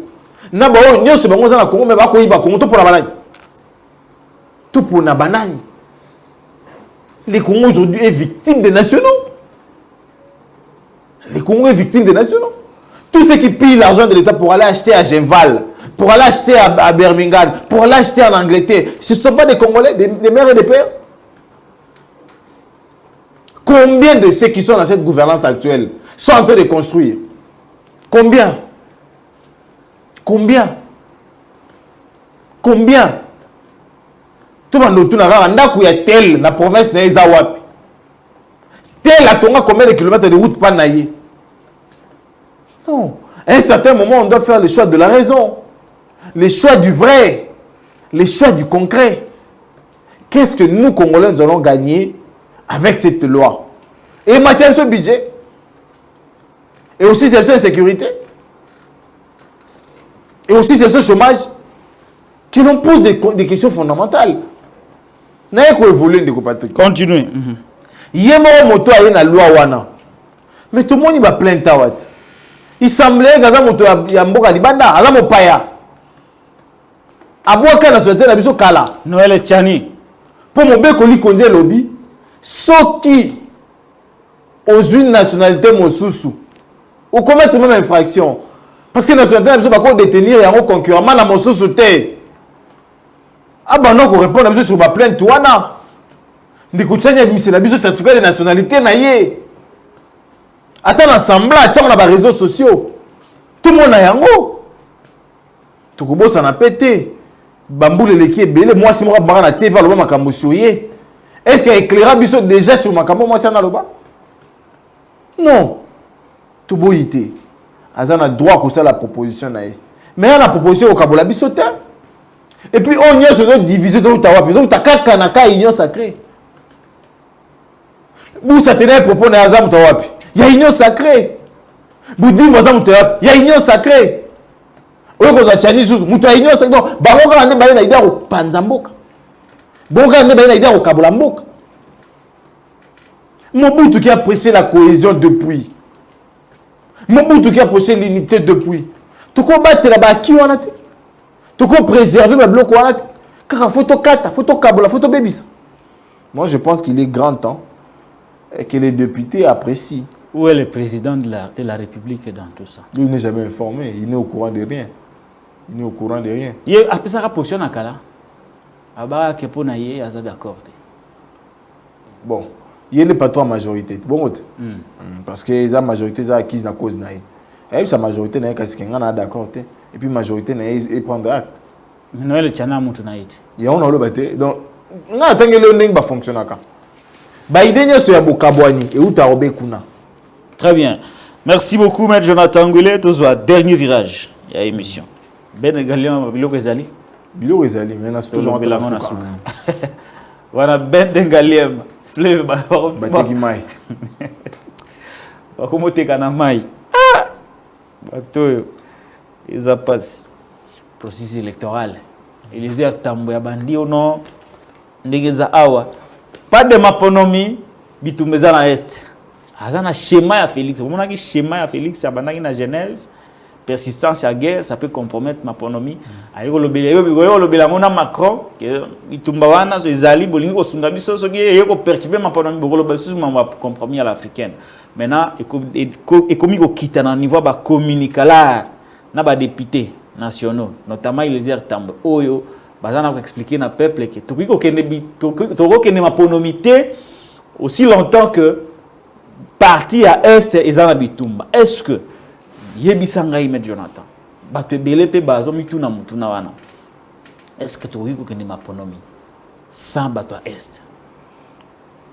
Na ba oyo nyoso bango za na Congo mais ba ko yiba Congo to pona banani. Tout pour na banani. Le Congo aujourd'hui est victime des nationaux. Les Congolais victimes des nationaux. Tous ceux qui pillent l'argent de l'État pour aller acheter à Genval, pour aller acheter à Birmingham, pour aller acheter en Angleterre, ce ne sont pas des Congolais, des mères et des pères. Combien de ceux qui sont dans cette gouvernance actuelle sont en train de construire? Combien? Combien? Combien? Tout le monde a tel dans la province de Zawapi. Tel a combien de kilomètres de route pas naïe? Non. À un certain moment, on doit faire le choix de la raison. Le choix du vrai. Le choix du concret. Qu'est-ce que nous, Congolais, nous allons gagner avec cette loi? Et matière ce budget. Et aussi c'est la sécurité. Et aussi c'est ce chômage. Que l'on pose des questions fondamentales. N'a pas évolué de compatriotes.
Continuez.
Il y a un moto à la loi wana. Mais tout le monde va plein tawat. Il semblait que ça moto ya mboka libanda, ala mopaya. Aboka na société na biso kala.
Noël Tchani.
Pour mon bec oli konde lobby, ceux qui aux une nationalité mosusu ou commettre même infraction parce que la nationalité na biso ba ko détenir ya concurrent na mosusu te. Ah bah non, qu'on répond à sur ma plainte, toi, non. C'est la certificat de nationalité, naïe. Attends, l'ensemble, on a des réseaux sociaux. Tout le monde a yango. Tout le monde s'en a pété. Bambou, le qui est belé. Moi, si moi, je suis en TV, je vais est-ce qu'il y a éclairé déjà sur ma cambo, moi, c'est en bas? Non. Tout le monde était. Il a droit à la proposition. Mais il y a la proposition au Kabola Bissoté. Et puis on y a se diviser dans l'Outawa. Ils ont Kanaka union sacrée. Vous ça tenait propos na Azam Tawapi. Il y a union sacrée. Boudi Mazam Tawapi. Il y a union sacrée. Oyo ko za Chinese juice, muta union sacrée. Non, bangoka na ba na ida ko Panzamboka. Bonga na ba na ida ko Kabulamboka. Mobutu qui a prêché la cohésion depuis. Mobutu qui a prêché l'unité depuis. Tu combattre là-bas qui on a? Tu peux préserver mes blocs. Photo kata, photo kabola, photo bébis. Moi, je pense qu'il est grand temps que les députés apprécient.
Où est le président de la République dans tout ça?
Lui, il n'est jamais informé. Il n'est au courant de rien. Il n'est au courant de rien.
Il a appelé ça position à Kala. Aba kepo na ye aza d'accord.
Bon, il n'est pas trop en majorité. Bon, parce que la majorité est acquise à cause de et puis sa majorité n'est qu'à ce qu'on a d'accord. Et puis la majorité n'est pas prendre acte.
Mais Noël Tchana Moutunaït.
Il y a un autre donc, on a attendu le neng va fonctionner. Bah, il y a ce Yabokabouani et où tu as robé Kuna.
Très bien. Merci beaucoup, Maître Jonathan Ngoulet. Tout ça, dernier virage. Il y a émission. Ben Galian, Bilo Rezali.
Bilo Rezali, mais c'est toujours en train de se
voilà, Ben Galian. Fleuve,
Bategi Mai.
Comment tu es Kanamai? Bateau, ils ont passé processus électoral. Ils ont tamboya bandi ou non, ndegeza awa. Pas de maponomi, bitumeza na est. Azana schéma ya Félix. Vous monaki schéma ya Félix ya bandaki na Genève. Persistance à guerre, ça peut compromettre maponomi. Ayiko lobela ngona Macron que bitumba wana so ezali bolingi ko sunga biso so ki yeko perturber maponomi bokolo basu ma compromis à l'africaine. Maintenant, il commis au quitte à niveau de communicateur, na ba députés nationaux, notamment il les a tambo. Oyo, bazana ko expliquer na peuple que tout ko kende maponomité aussi longtemps que parti à est ezana bitumba. Est-ce que yebisanga imet Jonathan bato belé pe bazo mituna mutuna wana? Est-ce que tu ko kende maponomi sans bato à est?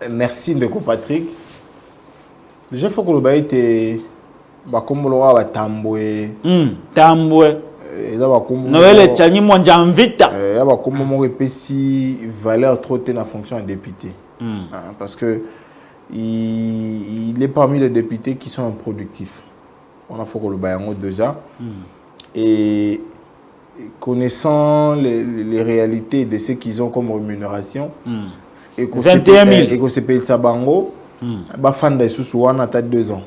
Merci Ndeko Patrick. Déjà, il faut que le bail était comme le roi Tamboué.
Tamboué. Noël Tchani Monjanvita.
Il y a comme mon répétit valeur trop dans la fonction de député. Parce que il est parmi les députés qui sont improductifs. On a fait que le bail déjà. Et connaissant les réalités de ce qu'ils ont comme rémunération. Et
21 000.
Et que c'est payé de Sabango. Bah fan de Soussouan à 2 ans.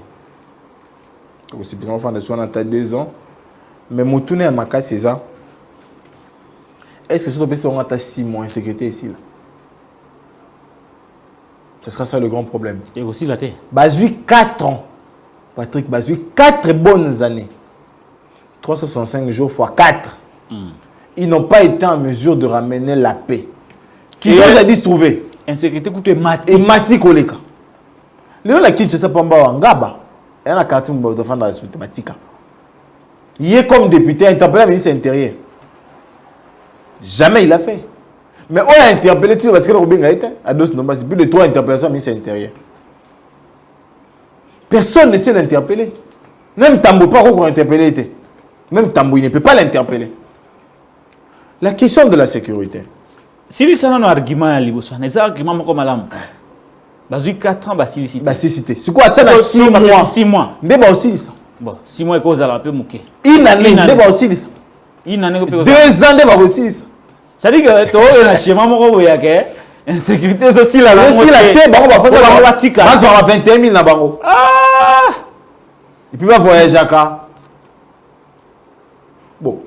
C'est bien fan de Soussouan à 2 ans. Mais mon tourné à Maka c'est ça. Est-ce que ce sont à 6 mois en sécurité ici là? Ce sera ça le grand problème.
Et aussi la terre.
Bah 4 ans. Patrick Bazui, 4 bonnes années. 365 jours fois 4. Ils n'ont pas été en mesure de ramener la paix. Qu'ils ont dit se trouver.
Insécurité coûte mati.
Et mati koleka. Léon la quitte ça pamba wangaba. Et la carte de défendre la suite matika. Il est comme député interpellé le ministre intérieur. Jamais il l'a fait. Mais on a interpellé parce que le Robin a été à deux nombres, c'est plus de 3 interpellations au ministre intérieur. Personne ne sait l'interpeller. Même Tambo pas qu'on interpellé. Même Tambo il ne peut pas l'interpeller. La question de la sécurité.
Si lui ça a un argument à Liboso, les arguments comme Malam. Bazui 4 ans basilicité.
Basilicité. C'est quoi ça 6 mois.
6 mois.
Débat aussi ça.
Bon, 6 mois et cause à la paix mouké.
Une année débat aussi ça.
Une année
2 ans débat aussi ça.
Ça dit que toi on a schéma moko boyake. Insécurité aussi la
langue. Aussi la tête bango ba faire la tika. Bango a 21 000 na bango.
Ah!
Et puis va voyager à bon.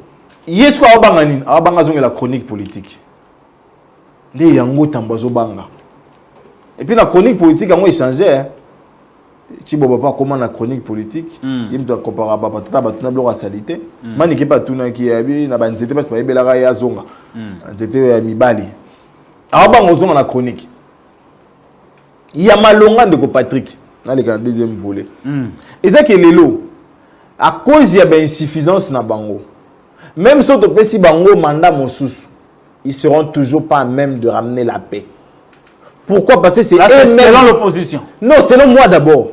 Yes quoi abangani, abanga zonga la chronique politique. Ndé yango tambazo banga. Et puis la chronique politique a moi échangé. Chibo papa comment la chronique politique, il me doit comparer papa tata batuna blora salité. Mani ki pas tuna ki abi na banzete parce que bela ya zonga. Nzete mibali. Abanga zonga la chronique. Il y a malonga de Patrick dans le deuxième volet. Et ça qui est lelo à cause il y a ben insuffisance na bango. Même si on si bango mandat mosusu, ils seront toujours pas à même de ramener la paix. Pourquoi? Parce que c'est
selon l'opposition.
Non, selon moi d'abord.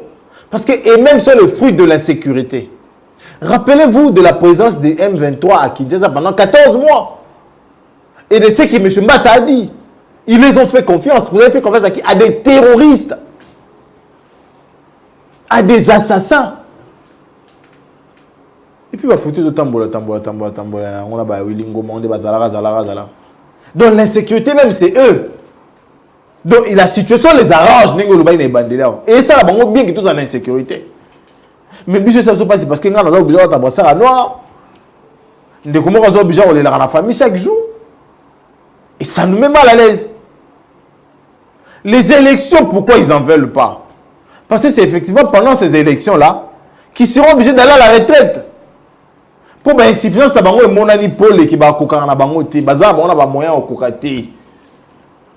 Parce que eux-mêmes sont le fruit de l'insécurité. Rappelez-vous de la présence des M23 à Kinshasa pendant 14 mois. Et de ce que M. Mbata a dit. Ils les ont fait confiance. Vous avez fait confiance à qui? À des terroristes. À des assassins. Et puis, il va foutre de tambola. On a bah Willingo, on a Zala. Donc, l'insécurité même, c'est eux. Donc, la situation les arrange. Et ça, là, bien qu'ils sont en insécurité. Mais bien ça se passe parce que nous avons obligé de t'embrasser à noir. Nous avons obligé de aller à la famille chaque jour. Et ça nous met mal à l'aise. Les élections, pourquoi ils n'en veulent pas? Parce que c'est effectivement pendant ces élections-là qu'ils seront obligés d'aller à la retraite. Pour l'insuffisance, il y a mon ami Paul qui va courir dans la banque. Il y a moyen de courir.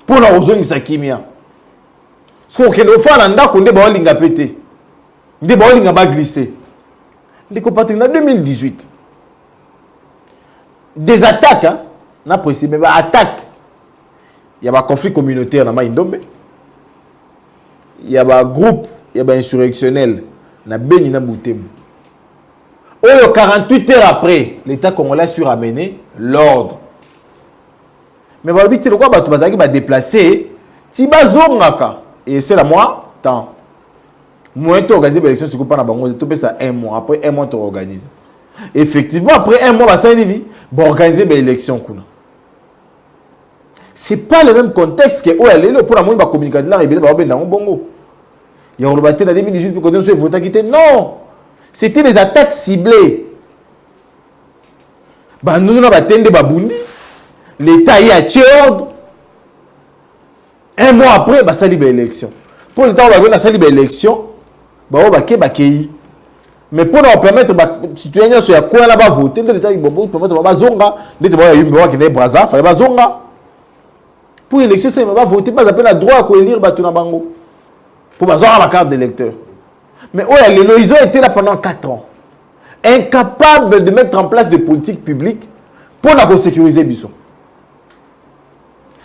Pour la raison de sa kimia. Parce que le fois, on a pété. On a glissé. En 2018, des attaques, on a précisé, mais attaques. Il y a un conflit communautaire dans Maïndombe. Il y a un groupe, il y a un insurrectionnel dans Benina Boutemu. 48 heures après, l'État congolais a su ramener l'ordre. Mais le but, c'est quoi? Tu vas déplacer. Tu vas et c'est la moi, tant. Moi, tu organises l'élection, tu pas tu peux ça 1 mois. Après 1 mois, tu organises. Effectivement, après 1 mois, tu vas organiser l'élection. Ce n'est pas le même contexte que pour la moindre communication, il y a un débat en 2018 pour qu'on vote quitter. Non! C'était des attaques ciblées. Nous avons attendu Babundi. L'État y a tué ordre. 1 mois après, ça a l'élection. Pour l'État, on va faire l'élection. Mais pour nous permettre, les citoyens sur quoi là-bas voter, l'État va permettre de zonga. Pour l'élection, ça va voter, pas appel à droit à élire Batuna Bango. Pour avoir la carte d'électeur. Mais ils ont été là pendant 4 ans. Incapables de mettre en place des politiques publiques pour la sécuriser Bisson.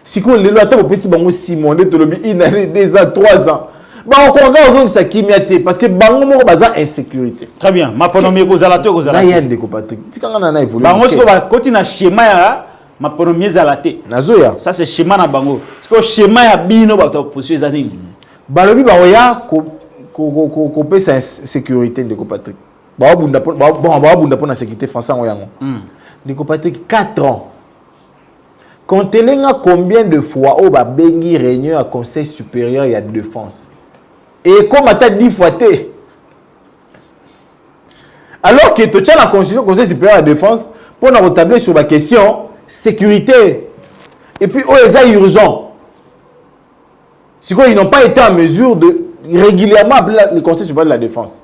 Si on les lois, on peut 6 mois, 1 année, 2 ans, 3 ans. On comprend ça qui m'y parce que bango mo baza insécurité.
Très bien. Ma ponomie kozalate kozalate.
Na yende ko Patrick. Tikanga na évoluer.
Bango siko ba kotina schéma ya ma ponomie zalate.
Nazoya.
Ça c'est schéma na bango. Siko schéma ya bino ba poursuivre za nini.
Balobi ba oya ko pesa sécurité de ko Patrick. Ba bunda pour la sécurité français en yango. De ko Patrick 4 ans. Comptez-les combien de fois au ba bengi réunion à conseil supérieur de défense. Et comme à 10 fois té. Alors que tu as la constitution du conseil supérieur de défense pour nous rétablir sur la question sécurité. Et puis c'est urgent. Si ils n'ont pas été en mesure de régulièrement appeler le conseil supérieur de la défense.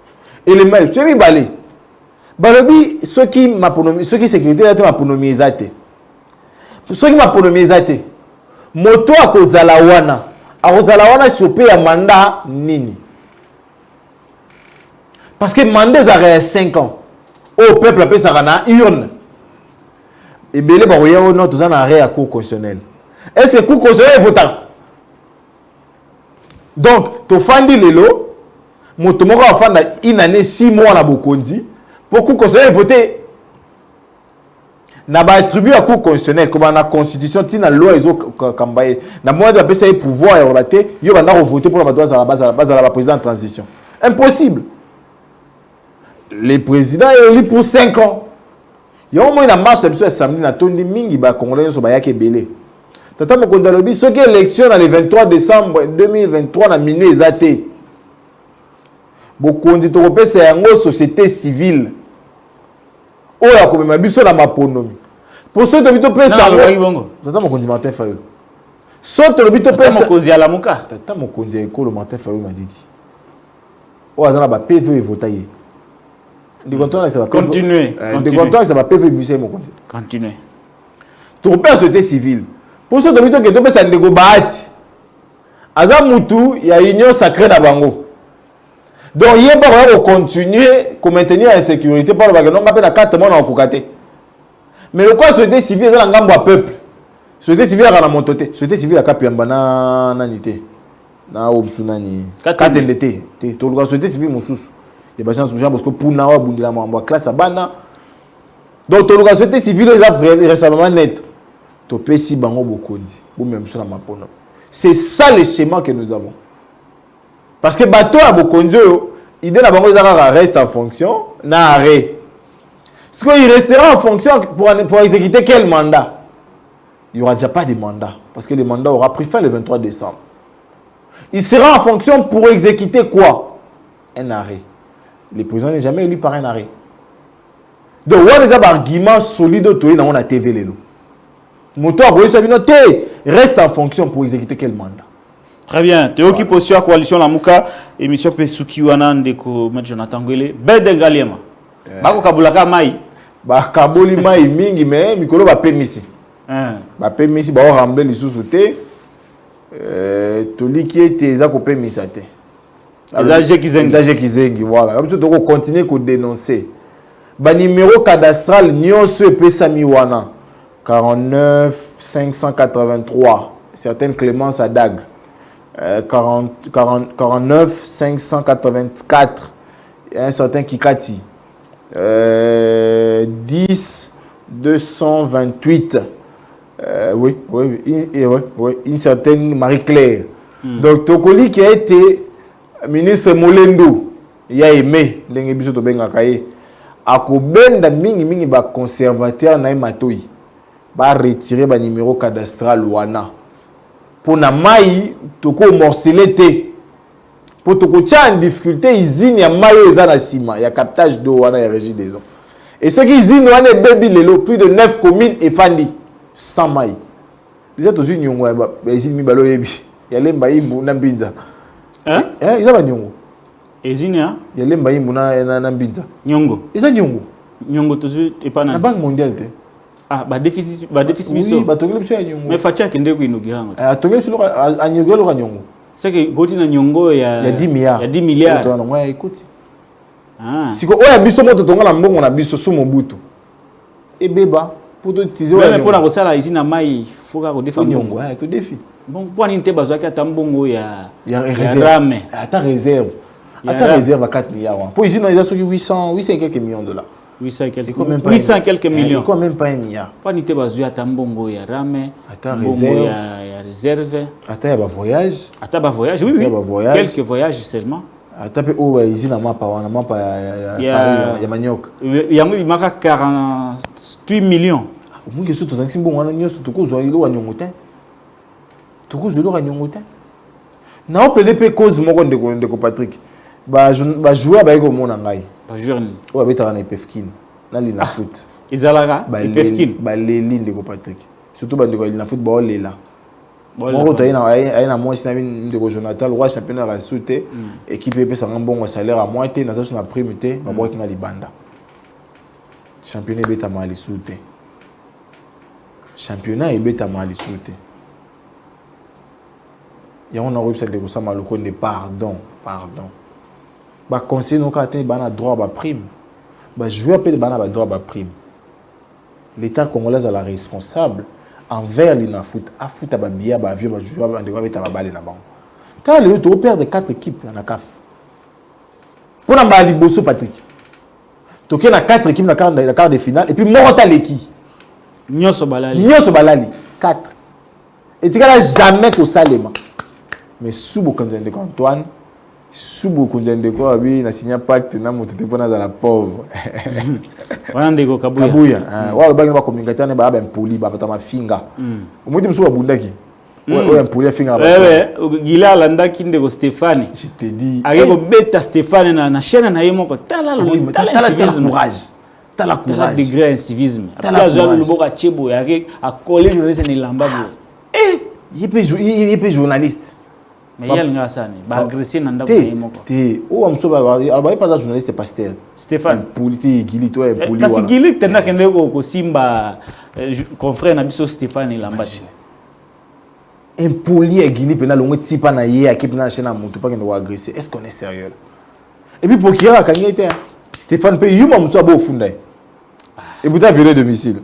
élément c'est mibale balobi soki maponomi soki sécurité ate maponomi ezate soki maponomi ezate moto akozala wana sope ya mandat nini parce que mandat ezalaka ya 5 ans au peuple apesaka na urne ebele bakoya ono toza na arrêt ya cour constitutionnelle est-ce que cour constitutionnelle evotaka donc tofandi lelo moto moko afanda une année 6 mois na bokonzi pour cour constitutionnelle voter na ba attribut à cour constitutionnelle comme na constitution tina loi ezo kambaye na moyen de passer pouvoir ya robaté yo bana voter pour la base à la base à la président de transition impossible les présidents élus pour 5 ans yo au moins na marche de samedi na tondi mingi ba congolais so ba yake belé tata mokonda lobi ce qui élection le 23 décembre 2023 na minuit ezate bokondi to kopesa yango société civile oya komema biso na maponomi pour ceux de bito pesa tata mokondi Martin Fayulu soto le bito pesa
mokonzi ala muka
tata mokondi ekolo Martin Fayulu madidi o azana ba PV votaye ndi kontoana ça va
continuer
ndi kontoana ça va PV musée mokondi
continuer
to pesa société civile pour ceux de bito ke to pesa ndeko bahati aza mutu ya union sacrée na bango. Donc, il y a pas continuer à maintenir la sécurité pour le bagage. Non, on a 4 mois dans le. Mais le quoi, société civile, c'est un grand peuple. Société civile, c'est un montoté. Société civile, c'est un capiambana nanité. Na obsunani. 4 NDT. Tu le société civile, mon sous. Il y a pas de chance parce que pour nawa bundila moi classe à bana. Donc, tu le société civile, c'est récemment net. Tu peux si bango beaucoup dit. Ou même sur la mapono. C'est ça le schéma que nous avons. Parce que bateau à Bokonjo, l'idée la banque reste en fonction, n'a arrêt. Est-ce qu'il restera en fonction pour exécuter quel mandat? Il n'y aura déjà pas de mandat. Parce que le mandat aura pris fin le 23 décembre. Il sera en fonction pour exécuter quoi? Un arrêt. Le président n'est jamais élu par un arrêt. Donc, on a des arguments solides autour de la TV. Reste en fonction pour exécuter quel mandat?
Très bien. Théo qui pose sur coalition la Mouka, émission Pesuki wana ndeko M. Jonathan Gwele, Bedengaliema. Bako kabulaka mai.
Ba kaboli mai mingi mais mikolo ba pemisi. Ba pemisi ba ramble lisusu te. Toli qui était za ko pemisa te.
Exagé
kizengi voilà. Comme ça to continuer ko dénoncer. Ba numéro cadastral nyonso pesami wana 49 583. Certaines Clémence Adag. 49 584 un certain Kikati 10 228 oui une certaine Marie-Claire donc Tokoli qui a été ministre Molendo il a aimé ndenge biso to benga kaye akobenda mingi ba conservateur na matoi ba retirer ba numéro cadastral wana pour na mai toko morceler te pour toko tia en difficulté usine ya mayo eza na sima ya captage d'eau wana ya régie des eaux et ce qui usine wana bebi lelo plus de 9 communes et fandi sans mai déjà to nyongo ya usine mibalo yebi ya lemba imbu na mbinza iza ba nyongo
usine ya
lemba imbu na mbinza
nyongo
iza nyongo
to zu epana
na banque mondiale te.
Ah, ba déficit miso.
Oui, ba tongeli biso ya nyongo.
Mais fatia kende ko inugirango.
Tongeli biso a nyongelo ka nyongo.
C'est que goti na nyongo ya
10 milliards.
Ya 10 milliards.
To na ngwa écoute.
Ah.
Siko oya biso moto tonga mbongo na biso sumo butu. Ebeba pour to tiser
wa. Mais pour na kosala ici na mai foka ko défendre
nyongo. To défi.
Bon, pour ni te bazwa ka tambongo ya
rame. Attends réserve. Attends réserve à 4 milliards. Pour ici, on a 800 quelques millions de dollars.
800 quelques millions.
Quand même pas un milliard.
Pas ni te bazouya tambongo ya rame.
Attends réserve.
Ya réserve.
Attends il y a voyage.
Attends voyage. Oui. Quelques voyages seulement.
Attends oh ici na mapa ya manioc.
Yango il maka 48 millions.
Mungi surtout zangi simbo wana nyoso tukozwa ilo wa nyongote. Tukozwa ilo wa nyongote. Na opele pe cause moko ndeko Patrick. Ba joueur ba eko mona ngai.
Ba joueur ni.
O abetaka na Pefkin. Na li na foot.
Izalaka Pefkin.
Ba leli ndeko Patrick. Surtout ba ndeko na foot ba olela. Moi, tu as moi, si tu as Jonathan, le roi championnat a sauté, équipe peut s'en bon salaire à moitié, dans une prime, tu as boire qui m'a dit banda. Championnat est à mal sauté. Championnat est à mal sauté. Il y a un website de ça malheureux de pardon. Bah conseiller nous quand bana droit à prime. Bah joueur peut bana droit à prime. L'État congolais a la responsable envers l'inafoot. A foot à babia ba vieux ba joueur ba de ba balle na banc. T'as le tout père de 4 équipes na CAF. Pour na ba liboso Patrick. Toké na 4 équipes na quart de finale et puis Morota Leki.
Nyoso Balali.
4. Et tu n'as jamais que ça les mains. Mais sous beaucoup de Antoine, sous beaucoup de quoi, oui, n'a signé pacte, n'a monté pour la pauvre.
Voilà des Kabuya.
Kabuya. Ouais, le va communiquer, n'a pas un poli, bah ta ma finga. Au moins tu me souviens bundaki. Ouais, un poli finga.
Ouais, Gila Landa qui ndego Stéphane.
Je te dis.
Avec beta Stéphane na chaîne na yemo ko tala
courage. T'as la courage.
Degré civisme. Après Jean le boka chebo avec à coller journaliste ni lamba.
Il peut journaliste.
Mais il y a un gars ba agresser nanda ko yemo ko.
Té, o am so ba alors pas journaliste pasteur.
Stéphane
politique Gili toi poli.
Parce que Gili tena kende ko simba confrère na biso Stéphane lamba.
Impoli et Gili pena longo tipa na ye équipe na chaîne na mutu pas kende agresser. Est-ce qu'on est sérieux? Et puis pour qui a gagné Stéphane peut yuma muso abo funda. Et vous avez viré domicile.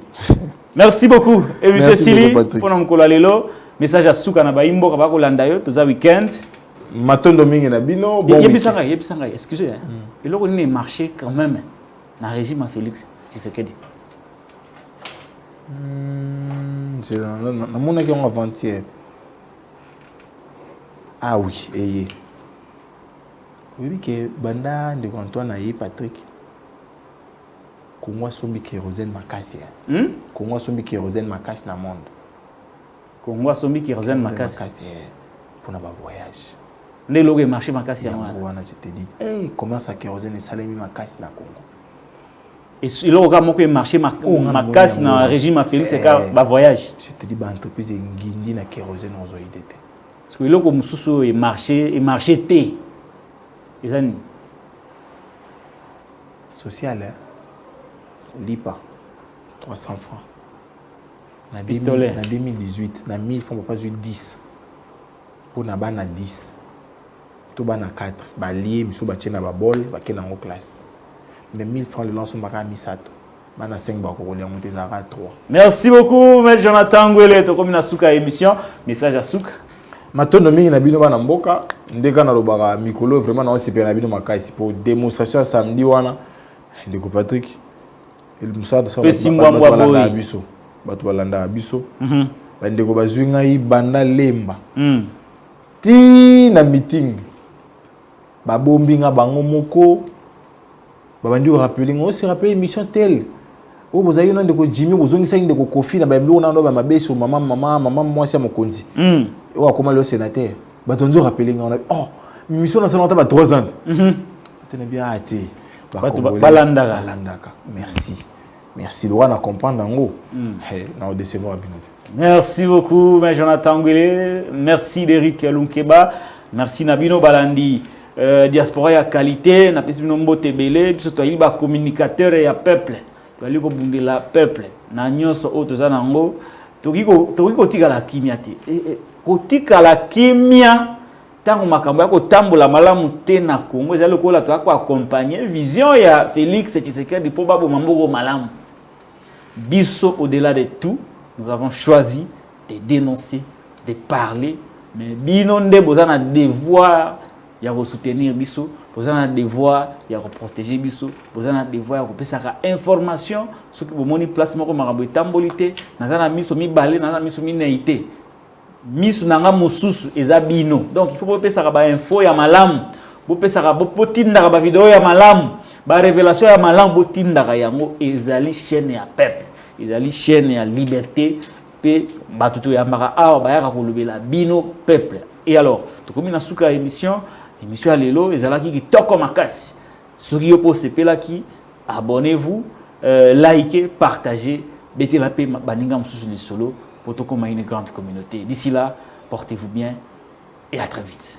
Merci beaucoup. Et M. Sili, pour nous coller message à Souka na baimbo ka bako landa yo toza weekend.
Matin domingue na bino
bon. Yebisanga, excusez hein. Et là on est marché quand même na régime à Félix Tshisekedi.
C'est na mon qui on avant-hier. Ah oui, et oui que banda de Antoine et Patrick. Congo sombi kérosène makasi. Congo sombi kérosène makasi na monde.
Congo sombi kérosène makasi
pour na ba voyage.
Ne loge marché makasi ya
wana je te dis, comment ça kérosène salemi makasi na Congo.
Et il loge moko marché makasi na régime Félix ka ba voyage.
Je te dis ba entreprise ngindi na kérosène ozo idete.
Parce que il loge mususu et marché té. Ezani
social hein. Lipa 300 francs. Na 2018, na 1000 francs pas 10. Pour na bana 10. To bana 4, ba lié miso ba tena ba bol, ba kena en classe. Mais 1000 francs le lance mbaka misato. Bana 5 ba ko lia monter za 3.
Merci beaucoup, M. Jonathan Ngwele to comme na suka émission, message à suka.
Matondo mingi na bino bana mboka, ndeka na lobaka mikolo vraiment na osipe na bino makasi pour démonstration samedi wana. Ndeko Patrick il musa de ça balanda biso bato balanda biso bandeko bazwinga yi banda lemba ti na meeting babombi nga bango moko babandi o rappeler ngo se rappeler émission telle o bozayi na ndeko Jimmy bozongisa ndeko Kofi na babilo na ndo ba mabeso mama mwasi ya mokonzi o akoma le sénateur bato nzo rappeler nga oh émission na salon ta ba 3 ans tena bien ati
balandaka.
Merci. Laurent à comprendre en haut. Na décevoir à binote.
Merci beaucoup, M. Jonathan Ngwele. Merci d'Eric Lunkeba. Merci Nabino Balandi. Diaspora ya qualité. Na pesi bino mbote belé. Biso to yili ba communicateur ya peuple. To yili ko bundela peuple. Na nyonso o to za nango. Tokiko tika la kimia te. Kotika la kimia. Tango makambo ya kotambola malamu te na Congo ezali lokola to ko accompagner vision ya Félix Tshisekedi po babo mamboko malamu. Biso au-delà de tout, nous avons choisi de dénoncer, de parler, mais bino nde bozana devoir ya ko soutenir biso, bozana devoir ya ko protéger biso, bozana devoir ya ko pesaka information soki bomoni place moko makambo etambolité, nazana miso mibale, nazana miso minaité. Misu nanga mususu eza bino. Donc il faut pas pesa ba info ya malamu. Bo pesa ba potinda ba vidéo ya malamu. Ba révélation ya malamu bo tinda yango ezali chaîne ya peuple. Ezali chaîne ya liberté pe batuto ya mara awa ba ya ko lobela bino peuple. Et alors, to komi na suka émission ya lelo ezalaki kitoko makasi. Soki yo po sepelaki, abonnez-vous, likez, partagez, beti la pe baninga mususu ni solo. Pour une grande communauté. D'ici là, Portez-vous bien et à très vite.